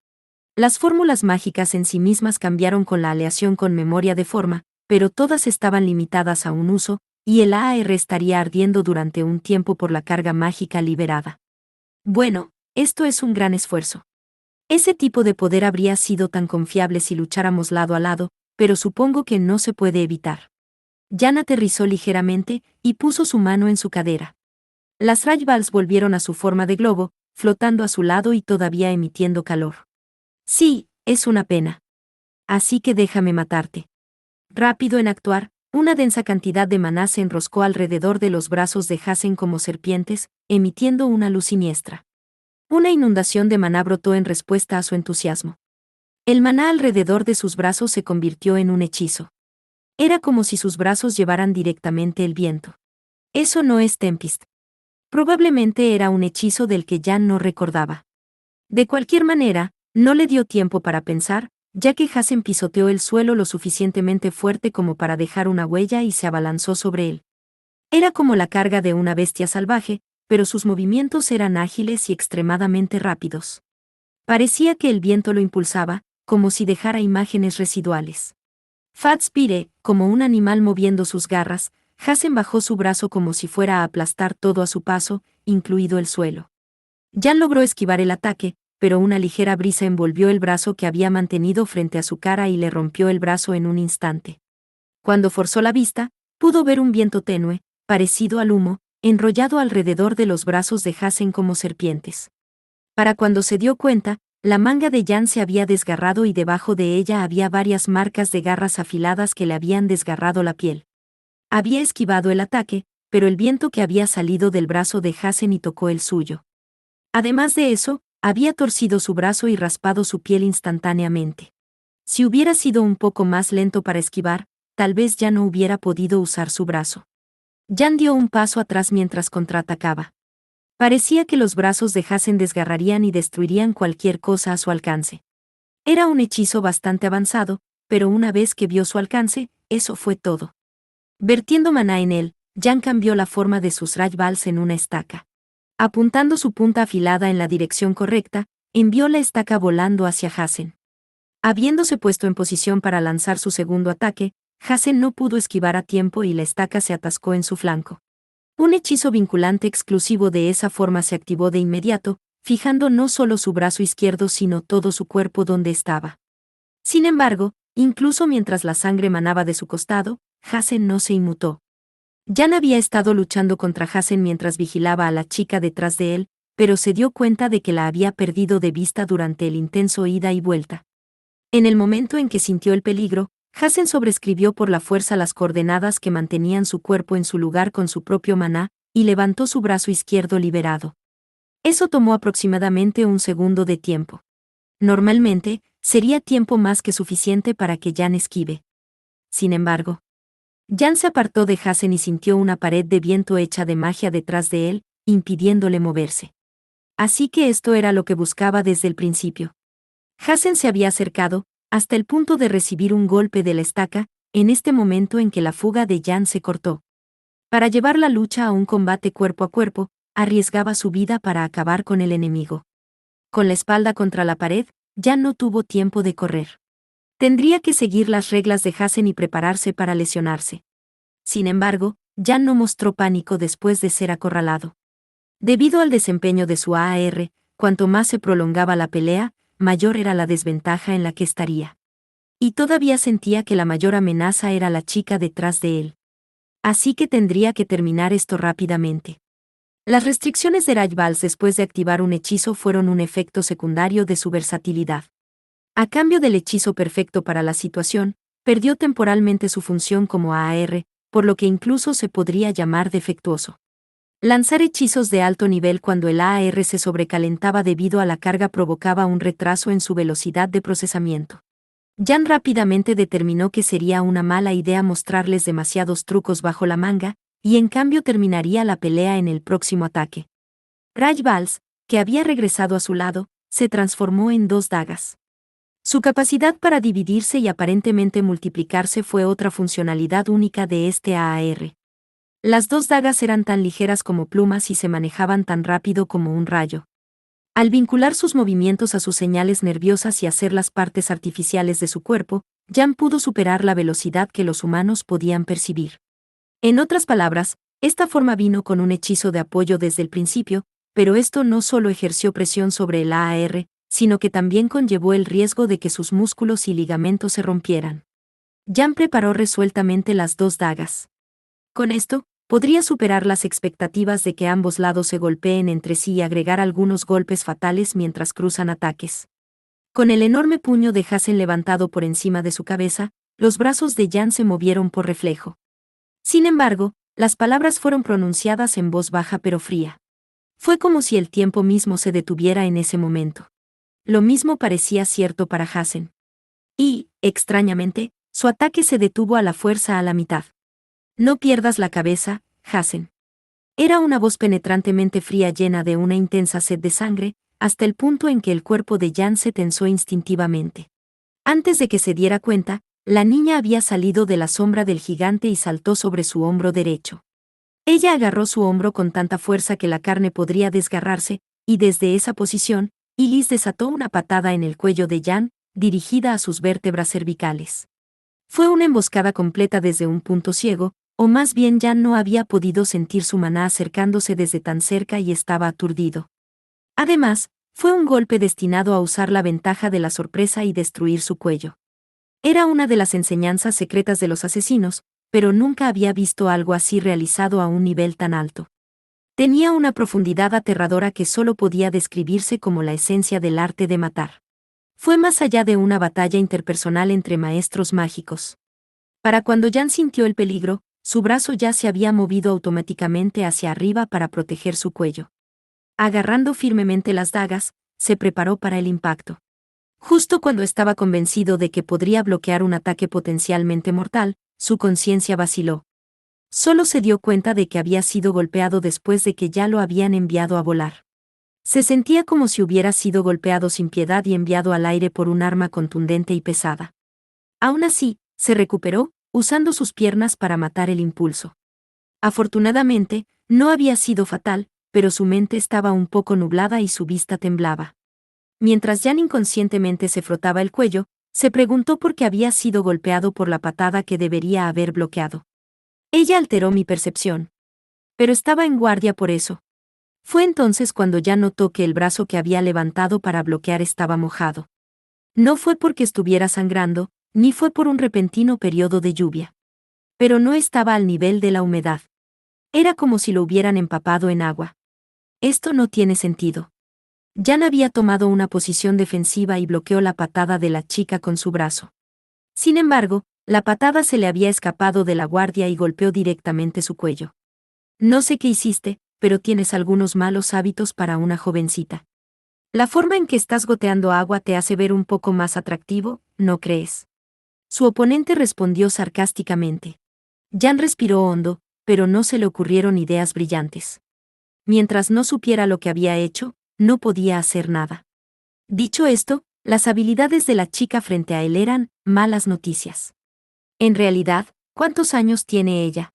[SPEAKER 2] Las fórmulas mágicas en sí mismas cambiaron con la aleación con memoria de forma, pero todas estaban limitadas a un uso, y el AR estaría ardiendo durante un tiempo por la carga mágica liberada. Bueno, esto es un gran esfuerzo. Ese tipo de poder habría sido tan confiable si lucháramos lado a lado, pero supongo que no se puede evitar. Jan aterrizó ligeramente y puso su mano en su cadera. Las Rajvals volvieron a su forma de globo, flotando a su lado y todavía emitiendo calor. Sí, es una pena. Así que déjame matarte. Rápido en actuar, una densa cantidad de maná se enroscó alrededor de los brazos de Hassen como serpientes, emitiendo una luz siniestra. Una inundación de maná brotó en respuesta a su entusiasmo. El maná alrededor de sus brazos se convirtió en un hechizo. Era como si sus brazos llevaran directamente el viento. Eso no es Tempest. Probablemente era un hechizo del que Jan no recordaba. De cualquier manera, no le dio tiempo para pensar, ya que Hassen pisoteó el suelo lo suficientemente fuerte como para dejar una huella y se abalanzó sobre él. Era como la carga de una bestia salvaje, pero sus movimientos eran ágiles y extremadamente rápidos. Parecía que el viento lo impulsaba, como si dejara imágenes residuales. Fatspire, como un animal moviendo sus garras, Hassen bajó su brazo como si fuera a aplastar todo a su paso, incluido el suelo. Jan logró esquivar el ataque, pero una ligera brisa envolvió el brazo que había mantenido frente a su cara y le rompió el brazo en un instante. Cuando forzó la vista, pudo ver un viento tenue, parecido al humo, enrollado alrededor de los brazos de Hassen como serpientes. Para cuando se dio cuenta, la manga de Jan se había desgarrado y debajo de ella había varias marcas de garras afiladas que le habían desgarrado la piel. Había esquivado el ataque, pero el viento que había salido del brazo de Hassen y tocó el suyo. Además de eso, había torcido su brazo y raspado su piel instantáneamente. Si hubiera sido un poco más lento para esquivar, tal vez ya no hubiera podido usar su brazo. Jan dio un paso atrás mientras contraatacaba. Parecía que los brazos de Hassen desgarrarían y destruirían cualquier cosa a su alcance. Era un hechizo bastante avanzado, pero una vez que vio su alcance, eso fue todo. Vertiendo maná en él, Jan cambió la forma de sus Rajvals en una estaca. Apuntando su punta afilada en la dirección correcta, envió la estaca volando hacia Hassen. Habiéndose puesto en posición para lanzar su segundo ataque, Hassen no pudo esquivar a tiempo y la estaca se atascó en su flanco. Un hechizo vinculante exclusivo de esa forma se activó de inmediato, fijando no solo su brazo izquierdo sino todo su cuerpo donde estaba. Sin embargo, incluso mientras la sangre manaba de su costado, Hassen no se inmutó. Jan había estado luchando contra Hassen mientras vigilaba a la chica detrás de él, pero se dio cuenta de que la había perdido de vista durante el intenso ida y vuelta. En el momento en que sintió el peligro, Hassen sobreescribió por la fuerza las coordenadas que mantenían su cuerpo en su lugar con su propio maná, y levantó su brazo izquierdo liberado. Eso tomó aproximadamente un segundo de tiempo. Normalmente, sería tiempo más que suficiente para que Jan esquive. Sin embargo, Jan se apartó de Hassen y sintió una pared de viento hecha de magia detrás de él, impidiéndole moverse. Así que esto era lo que buscaba desde el principio. Hassen se había acercado, hasta el punto de recibir un golpe de la estaca, en este momento en que la fuga de Jan se cortó. Para llevar la lucha a un combate cuerpo a cuerpo, arriesgaba su vida para acabar con el enemigo. Con la espalda contra la pared, Jan no tuvo tiempo de correr. Tendría que seguir las reglas de Hassen y prepararse para lesionarse. Sin embargo, Jan no mostró pánico después de ser acorralado. Debido al desempeño de su AR, cuanto más se prolongaba la pelea, mayor era la desventaja en la que estaría. Y todavía sentía que la mayor amenaza era la chica detrás de él. Así que tendría que terminar esto rápidamente. Las restricciones de Rajvals después de activar un hechizo fueron un efecto secundario de su versatilidad. A cambio del hechizo perfecto para la situación, perdió temporalmente su función como AR, por lo que incluso se podría llamar defectuoso. Lanzar hechizos de alto nivel cuando el AR se sobrecalentaba debido a la carga provocaba un retraso en su velocidad de procesamiento. Jan rápidamente determinó que sería una mala idea mostrarles demasiados trucos bajo la manga, y en cambio terminaría la pelea en el próximo ataque. Rajvals, que había regresado a su lado, se transformó en dos dagas. Su capacidad para dividirse y aparentemente multiplicarse fue otra funcionalidad única de este AR. Las dos dagas eran tan ligeras como plumas y se manejaban tan rápido como un rayo. Al vincular sus movimientos a sus señales nerviosas y hacer las partes artificiales de su cuerpo, Jan pudo superar la velocidad que los humanos podían percibir. En otras palabras, esta forma vino con un hechizo de apoyo desde el principio, pero esto no solo ejerció presión sobre el AAR, sino que también conllevó el riesgo de que sus músculos y ligamentos se rompieran. Jan preparó resueltamente las dos dagas. Con esto, podría superar las expectativas de que ambos lados se golpeen entre sí y agregar algunos golpes fatales mientras cruzan ataques. Con el enorme puño de Hassen levantado por encima de su cabeza, los brazos de Jan se movieron por reflejo. Sin embargo, las palabras fueron pronunciadas en voz baja pero fría. Fue como si el tiempo mismo se detuviera en ese momento. Lo mismo parecía cierto para Hassen. Y, extrañamente, su ataque se detuvo a la fuerza a la mitad. No pierdas la cabeza, Hassen. Era una voz penetrantemente fría llena de una intensa sed de sangre, hasta el punto en que el cuerpo de Jan se tensó instintivamente. Antes de que se diera cuenta, la niña había salido de la sombra del gigante y saltó sobre su hombro derecho. Ella agarró su hombro con tanta fuerza que la carne podría desgarrarse, y desde esa posición, Ilis desató una patada en el cuello de Jan, dirigida a sus vértebras cervicales. Fue una emboscada completa desde un punto ciego, o más bien Jan no había podido sentir su maná acercándose desde tan cerca y estaba aturdido. Además, fue un golpe destinado a usar la ventaja de la sorpresa y destruir su cuello. Era una de las enseñanzas secretas de los asesinos, pero nunca había visto algo así realizado a un nivel tan alto. Tenía una profundidad aterradora que solo podía describirse como la esencia del arte de matar. Fue más allá de una batalla interpersonal entre maestros mágicos. Para cuando Jan sintió el peligro, su brazo ya se había movido automáticamente hacia arriba para proteger su cuello. Agarrando firmemente las dagas, se preparó para el impacto. Justo cuando estaba convencido de que podría bloquear un ataque potencialmente mortal, su conciencia vaciló. Solo se dio cuenta de que había sido golpeado después de que ya lo habían enviado a volar. Se sentía como si hubiera sido golpeado sin piedad y enviado al aire por un arma contundente y pesada. Aún así, se recuperó, usando sus piernas para matar el impulso. Afortunadamente, no había sido fatal, pero su mente estaba un poco nublada y su vista temblaba. Mientras Jan inconscientemente se frotaba el cuello, se preguntó por qué había sido golpeado por la patada que debería haber bloqueado. Ella alteró mi percepción. Pero estaba en guardia por eso. Fue entonces cuando ya notó que el brazo que había levantado para bloquear estaba mojado. No fue porque estuviera sangrando, ni fue por un repentino periodo de lluvia. Pero no estaba al nivel de la humedad. Era como si lo hubieran empapado en agua. Esto no tiene sentido. Jan había tomado una posición defensiva y bloqueó la patada de la chica con su brazo. Sin embargo, la patada se le había escapado de la guardia y golpeó directamente su cuello. No sé qué hiciste, pero tienes algunos malos hábitos para una jovencita. La forma en que estás goteando agua te hace ver un poco más atractivo, ¿no crees? Su oponente respondió sarcásticamente. Jan respiró hondo, pero no se le ocurrieron ideas brillantes. Mientras no supiera lo que había hecho, no podía hacer nada. Dicho esto, las habilidades de la chica frente a él eran malas noticias. En realidad, ¿cuántos años tiene ella?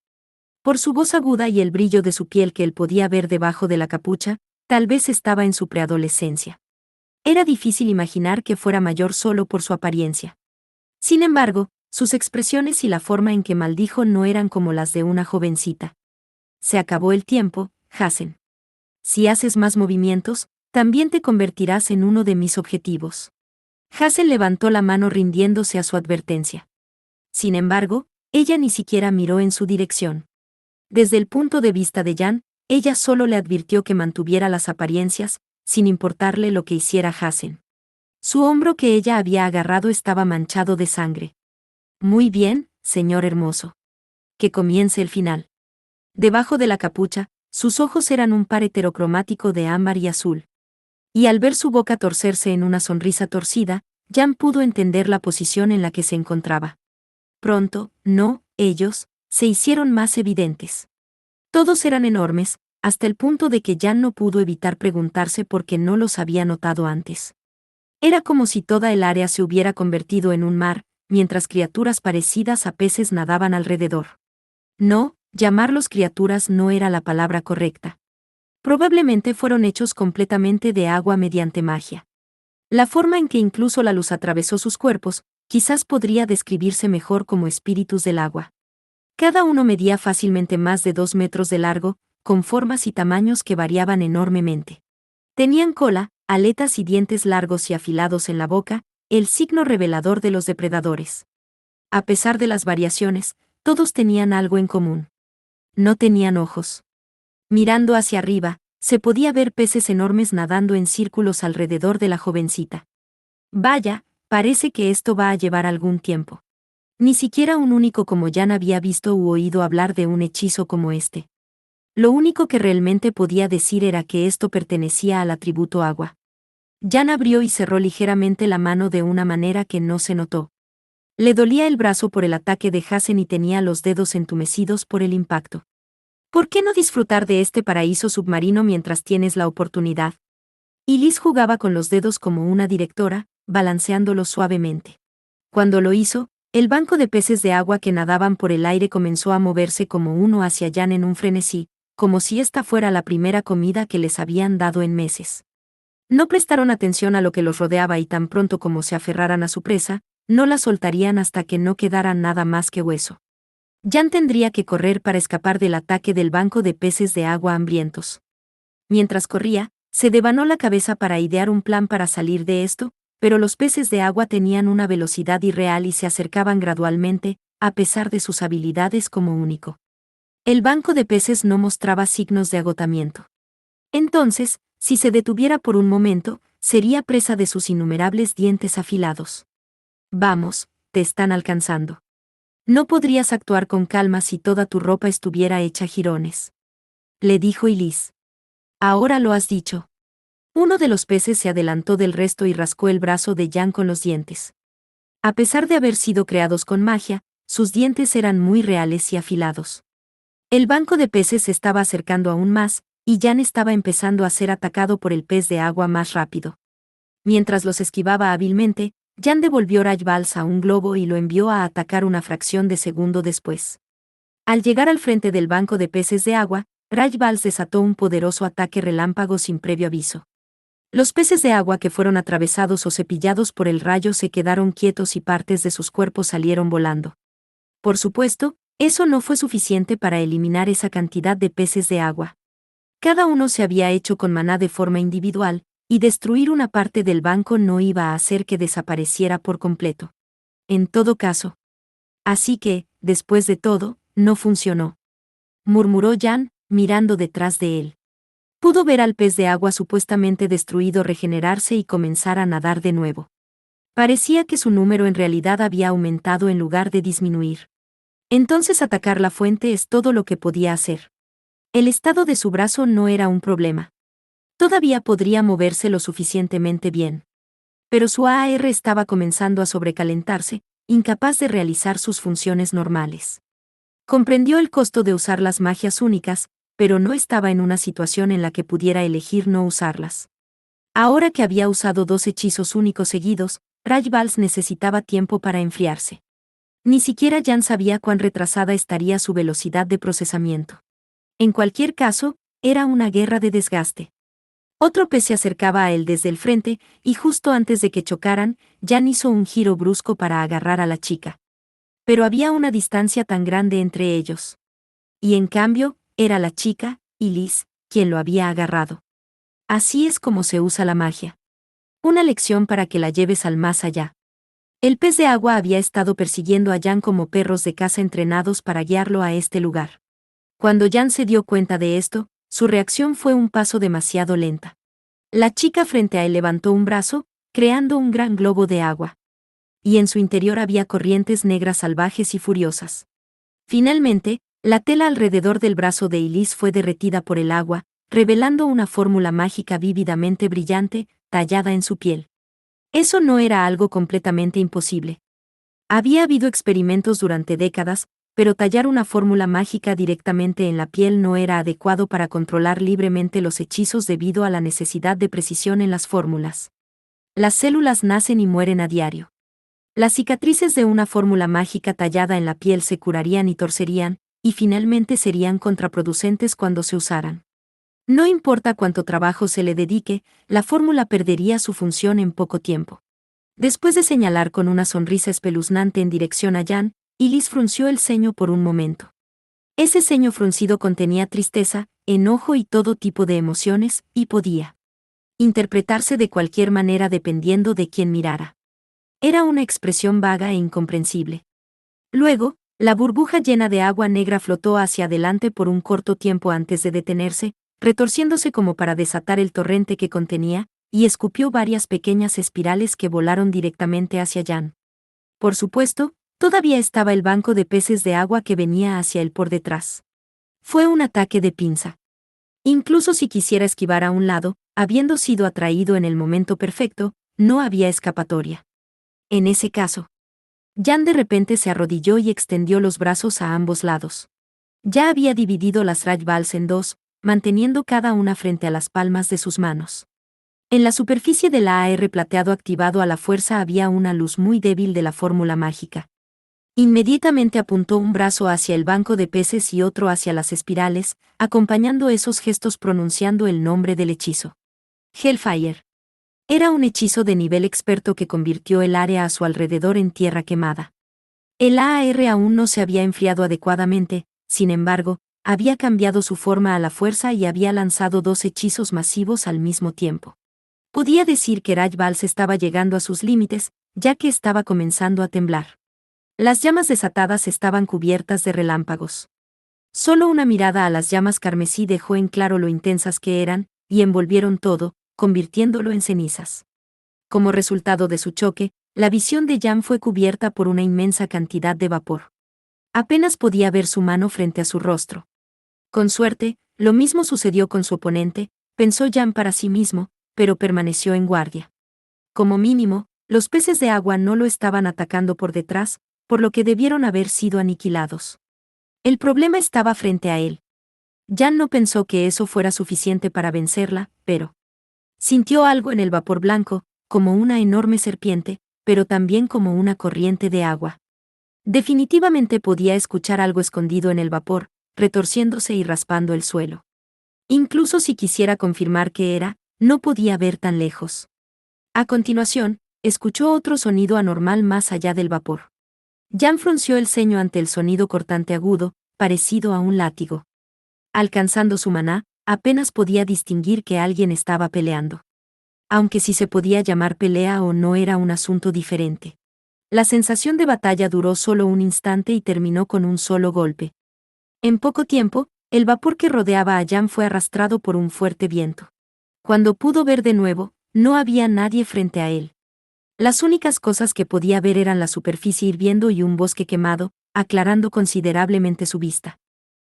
[SPEAKER 2] Por su voz aguda y el brillo de su piel que él podía ver debajo de la capucha, tal vez estaba en su preadolescencia. Era difícil imaginar que fuera mayor solo por su apariencia. Sin embargo, sus expresiones y la forma en que maldijo no eran como las de una jovencita. Se acabó el tiempo, Hassen. Si haces más movimientos, también te convertirás en uno de mis objetivos. Hassen levantó la mano rindiéndose a su advertencia. Sin embargo, ella ni siquiera miró en su dirección. Desde el punto de vista de Jan, ella solo le advirtió que mantuviera las apariencias, sin importarle lo que hiciera Hassen. Su hombro que ella había agarrado estaba manchado de sangre. Muy bien, señor hermoso. Que comience el final. Debajo de la capucha, sus ojos eran un par heterocromático de ámbar y azul. Y al ver su boca torcerse en una sonrisa torcida, Jan pudo entender la posición en la que se encontraba. Pronto, ellos, se hicieron más evidentes. Todos eran enormes, hasta el punto de que Jan no pudo evitar preguntarse por qué no los había notado antes. Era como si toda el área se hubiera convertido en un mar, mientras criaturas parecidas a peces nadaban alrededor. No, Llamarlos criaturas no era la palabra correcta. Probablemente fueron hechos completamente de agua mediante magia. La forma en que incluso la luz atravesó sus cuerpos, quizás podría describirse mejor como espíritus del agua. Cada uno medía fácilmente más de 2 metros de largo, con formas y tamaños que variaban enormemente. Tenían cola, aletas y dientes largos y afilados en la boca, el signo revelador de los depredadores. A pesar de las variaciones, todos tenían algo en común. No tenían ojos. Mirando hacia arriba, se podía ver peces enormes nadando en círculos alrededor de la jovencita. Vaya, parece que esto va a llevar algún tiempo. Ni siquiera un único como Jan había visto u oído hablar de un hechizo como este. Lo único que realmente podía decir era que esto pertenecía al atributo agua. Jan abrió y cerró ligeramente la mano de una manera que no se notó. Le dolía el brazo por el ataque de Hazen y tenía los dedos entumecidos por el impacto. ¿Por qué no disfrutar de este paraíso submarino mientras tienes la oportunidad? Y Liz jugaba con los dedos como una directora, balanceándolos suavemente. Cuando lo hizo, el banco de peces de agua que nadaban por el aire comenzó a moverse como uno hacia Jan en un frenesí, como si esta fuera la primera comida que les habían dado en meses. No prestaron atención a lo que los rodeaba y tan pronto como se aferraran a su presa, no la soltarían hasta que no quedara nada más que hueso. Jan tendría que correr para escapar del ataque del banco de peces de agua hambrientos. Mientras corría, se devanó la cabeza para idear un plan para salir de esto, pero los peces de agua tenían una velocidad irreal y se acercaban gradualmente, a pesar de sus habilidades como único. El banco de peces no mostraba signos de agotamiento. Entonces, si se detuviera por un momento, sería presa de sus innumerables dientes afilados. Vamos, te están alcanzando. No podrías actuar con calma si toda tu ropa estuviera hecha jirones. Le dijo Elise. Ahora lo has dicho. Uno de los peces se adelantó del resto y rascó el brazo de Jan con los dientes. A pesar de haber sido creados con magia, sus dientes eran muy reales y afilados. El banco de peces se estaba acercando aún más, y Jan estaba empezando a ser atacado por el pez de agua más rápido. Mientras los esquivaba hábilmente, Jan devolvió Rajvals a un globo y lo envió a atacar una fracción de segundo después. Al llegar al frente del banco de peces de agua, Rajvals desató un poderoso ataque relámpago sin previo aviso. Los peces de agua que fueron atravesados o cepillados por el rayo se quedaron quietos y partes de sus cuerpos salieron volando. Por supuesto, eso no fue suficiente para eliminar esa cantidad de peces de agua. Cada uno se había hecho con maná de forma individual, y destruir una parte del banco no iba a hacer que desapareciera por completo. En todo caso. Así que, después de todo, no funcionó. Murmuró Jan, mirando detrás de él. Pudo ver al pez de agua supuestamente destruido regenerarse y comenzar a nadar de nuevo. Parecía que su número en realidad había aumentado en lugar de disminuir. Entonces atacar la fuente es todo lo que podía hacer. El estado de su brazo no era un problema. Todavía podría moverse lo suficientemente bien. Pero su AR estaba comenzando a sobrecalentarse, incapaz de realizar sus funciones normales. Comprendió el costo de usar las magias únicas, pero no estaba en una situación en la que pudiera elegir no usarlas. Ahora que había usado 2 hechizos únicos seguidos, Rajvals necesitaba tiempo para enfriarse. Ni siquiera Jan sabía cuán retrasada estaría su velocidad de procesamiento. En cualquier caso, era una guerra de desgaste. Otro pez se acercaba a él desde el frente, y justo antes de que chocaran, Jan hizo un giro brusco para agarrar a la chica. Pero había una distancia tan grande entre ellos. Y en cambio, era la chica, y Liz, quien lo había agarrado. Así es como se usa la magia. Una lección para que la lleves al más allá. El pez de agua había estado persiguiendo a Jan como perros de caza entrenados para guiarlo a este lugar. Cuando Jan se dio cuenta de esto, su reacción fue un paso demasiado lenta. La chica frente a él levantó un brazo, creando un gran globo de agua. Y en su interior había corrientes negras salvajes y furiosas. Finalmente, la tela alrededor del brazo de Elise fue derretida por el agua, revelando una fórmula mágica vívidamente brillante, tallada en su piel. Eso no era algo completamente imposible. Había habido experimentos durante décadas, pero tallar una fórmula mágica directamente en la piel no era adecuado para controlar libremente los hechizos debido a la necesidad de precisión en las fórmulas. Las células nacen y mueren a diario. Las cicatrices de una fórmula mágica tallada en la piel se curarían y torcerían, y finalmente serían contraproducentes cuando se usaran. No importa cuánto trabajo se le dedique, la fórmula perdería su función en poco tiempo. Después de señalar con una sonrisa espeluznante en dirección a Jan, Ilis frunció el ceño por un momento. Ese ceño fruncido contenía tristeza, enojo y todo tipo de emociones, y podía interpretarse de cualquier manera dependiendo de quién mirara. Era una expresión vaga e incomprensible. Luego, la burbuja llena de agua negra flotó hacia adelante por un corto tiempo antes de detenerse, retorciéndose como para desatar el torrente que contenía, y escupió varias pequeñas espirales que volaron directamente hacia Jan. Por supuesto, todavía estaba el banco de peces de agua que venía hacia él por detrás. Fue un ataque de pinza. Incluso si quisiera esquivar a un lado, habiendo sido atraído en el momento perfecto, no había escapatoria. En ese caso, Jan de repente se arrodilló y extendió los brazos a ambos lados. Ya había dividido las Rajvals en dos, manteniendo cada una frente a las palmas de sus manos. En la superficie del AR plateado activado a la fuerza había una luz muy débil de la fórmula mágica. Inmediatamente apuntó un brazo hacia el banco de peces y otro hacia las espirales, acompañando esos gestos pronunciando el nombre del hechizo. Hellfire. Era un hechizo de nivel experto que convirtió el área a su alrededor en tierra quemada. El AR aún no se había enfriado adecuadamente, sin embargo, había cambiado su forma a la fuerza y había lanzado dos hechizos masivos al mismo tiempo. Podía decir que Rajvals estaba llegando a sus límites, ya que estaba comenzando a temblar. Las llamas desatadas estaban cubiertas de relámpagos. Solo una mirada a las llamas carmesí dejó en claro lo intensas que eran, y envolvieron todo, convirtiéndolo en cenizas. Como resultado de su choque, la visión de Jan fue cubierta por una inmensa cantidad de vapor. Apenas podía ver su mano frente a su rostro. Con suerte, lo mismo sucedió con su oponente, pensó Jan para sí mismo, pero permaneció en guardia. Como mínimo, los peces de agua no lo estaban atacando por detrás, por lo que debieron haber sido aniquilados. El problema estaba frente a él. Jan no pensó que eso fuera suficiente para vencerla, pero sintió algo en el vapor blanco, como una enorme serpiente, pero también como una corriente de agua. Definitivamente podía escuchar algo escondido en el vapor, retorciéndose y raspando el suelo. Incluso si quisiera confirmar qué era, no podía ver tan lejos. A continuación, escuchó otro sonido anormal más allá del vapor. Jan frunció el ceño ante el sonido cortante agudo, parecido a un látigo. Alcanzando su maná, apenas podía distinguir que alguien estaba peleando. Aunque si se podía llamar pelea o no era un asunto diferente. La sensación de batalla duró solo un instante y terminó con un solo golpe. En poco tiempo, el vapor que rodeaba a Jan fue arrastrado por un fuerte viento. Cuando pudo ver de nuevo, no había nadie frente a él. Las únicas cosas que podía ver eran la superficie hirviendo y un bosque quemado, aclarando considerablemente su vista.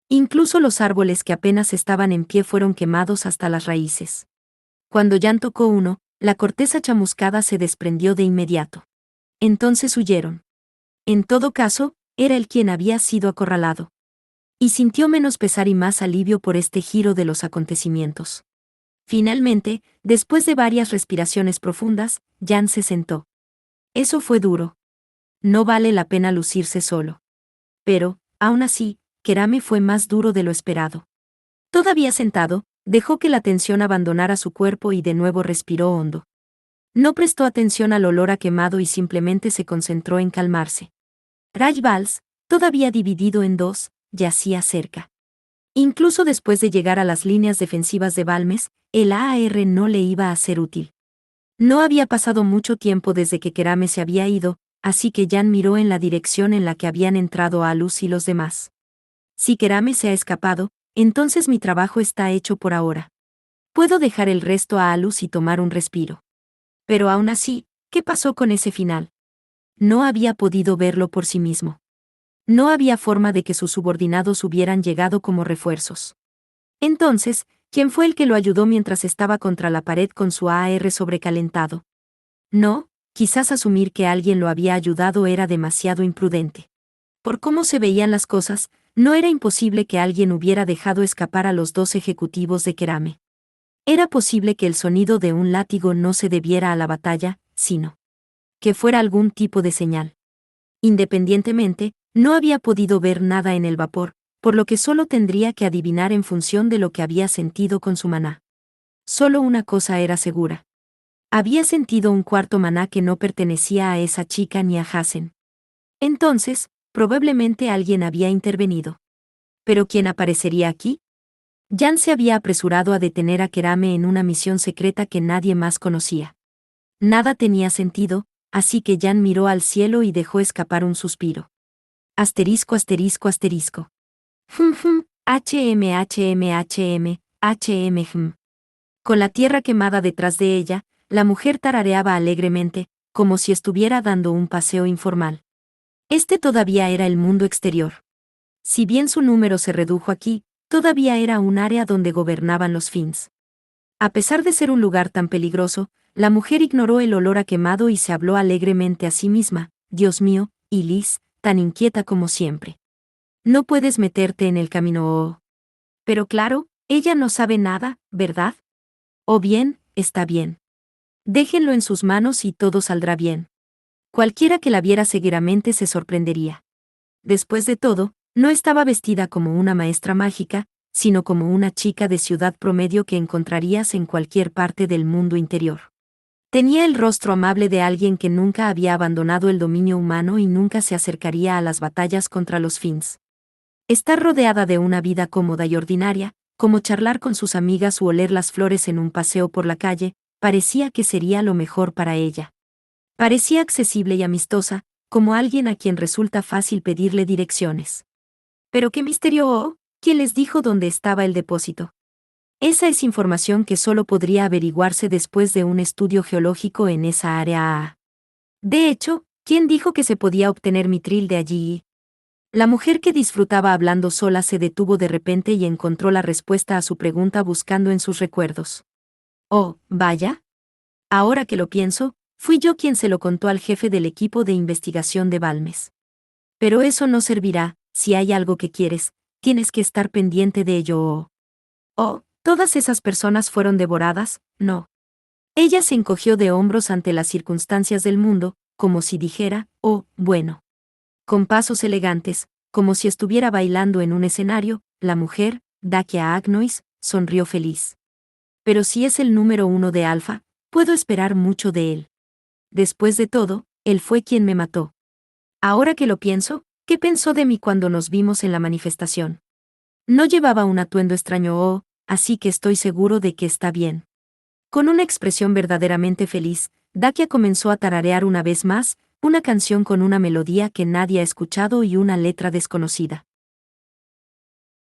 [SPEAKER 2] Incluso los árboles que apenas estaban en pie fueron quemados hasta las raíces. Cuando Jan tocó uno, la corteza chamuscada se desprendió de inmediato. Entonces huyeron. En todo caso, era él quien había sido acorralado. Y sintió menos pesar y más alivio por este giro de los acontecimientos. Finalmente, después de varias respiraciones profundas, Jan se sentó. Eso fue duro. No vale la pena lucirse solo. Pero, aún así, Kerame fue más duro de lo esperado. Todavía sentado, dejó que la tensión abandonara su cuerpo y de nuevo respiró hondo. No prestó atención al olor a quemado y simplemente se concentró en calmarse. Rajvals, todavía dividido en dos, yacía cerca. Incluso después de llegar a las líneas defensivas de Balmes, el AR no le iba a ser útil. No había pasado mucho tiempo desde que Kerame se había ido, así que Jan miró en la dirección en la que habían entrado Alus y los demás. Si Kerame se ha escapado, entonces mi trabajo está hecho por ahora. Puedo dejar el resto a Alus y tomar un respiro. Pero aún así, ¿qué pasó con ese final? No había podido verlo por sí mismo. No había forma de que sus subordinados hubieran llegado como refuerzos. Entonces, ¿quién fue el que lo ayudó mientras estaba contra la pared con su AR sobrecalentado? No, quizás asumir que alguien lo había ayudado era demasiado imprudente. Por cómo se veían las cosas, no era imposible que alguien hubiera dejado escapar a los dos ejecutivos de Kerame. Era posible que el sonido de un látigo no se debiera a la batalla, sino que fuera algún tipo de señal. Independientemente, no había podido ver nada en el vapor, por lo que solo tendría que adivinar en función de lo que había sentido con su maná. Solo una cosa era segura. Había sentido un cuarto maná que no pertenecía a esa chica ni a Hassen. Entonces, probablemente alguien había intervenido. ¿Pero quién aparecería aquí? Jan se había apresurado a detener a Kerame en una misión secreta que nadie más conocía. Nada tenía sentido, así que Jan miró al cielo y dejó escapar un suspiro. Asterisco asterisco asterisco. HM. Con la tierra quemada detrás de ella, la mujer tarareaba alegremente, como si estuviera dando un paseo informal. Este todavía era el mundo exterior. Si bien su número se redujo aquí, todavía era un área donde gobernaban los Finns. A pesar de ser un lugar tan peligroso, la mujer ignoró el olor a quemado y se habló alegremente a sí misma: Dios mío, y Liz, tan inquieta como siempre. No puedes meterte en el camino. Oh. Pero claro, ella no sabe nada, ¿verdad? O bien, está bien. Déjenlo en sus manos y todo saldrá bien. Cualquiera que la viera seguramente se sorprendería. Después de todo, no estaba vestida como una maestra mágica, sino como una chica de ciudad promedio que encontrarías en cualquier parte del mundo interior. Tenía el rostro amable de alguien que nunca había abandonado el dominio humano y nunca se acercaría a las batallas contra los Finns. Estar rodeada de una vida cómoda y ordinaria, como charlar con sus amigas u oler las flores en un paseo por la calle, parecía que sería lo mejor para ella. Parecía accesible y amistosa, como alguien a quien resulta fácil pedirle direcciones. ¿Pero qué misterio? Oh, ¿quién les dijo dónde estaba el depósito? Esa es información que solo podría averiguarse después de un estudio geológico en esa área. De hecho, ¿quién dijo que se podía obtener mitril de allí? La mujer que disfrutaba hablando sola se detuvo de repente y encontró la respuesta a su pregunta buscando en sus recuerdos. Oh, vaya. Ahora que lo pienso, fui yo quien se lo contó al jefe del equipo de investigación de Balmes. Pero eso no servirá. Si hay algo que quieres, tienes que estar pendiente de ello. Todas esas personas fueron devoradas, ¿no? Ella se encogió de hombros ante las circunstancias del mundo, como si dijera: oh, bueno. Con pasos elegantes, como si estuviera bailando en un escenario, la mujer, Dakia Agnois, sonrió feliz. Pero si es el número 1 de Alfa, puedo esperar mucho de él. Después de todo, él fue quien me mató. Ahora que lo pienso, ¿qué pensó de mí cuando nos vimos en la manifestación? No llevaba un atuendo extraño, así que estoy seguro de que está bien. Con una expresión verdaderamente feliz, Dakia comenzó a tararear una vez más, una canción con una melodía que nadie ha escuchado y una letra desconocida.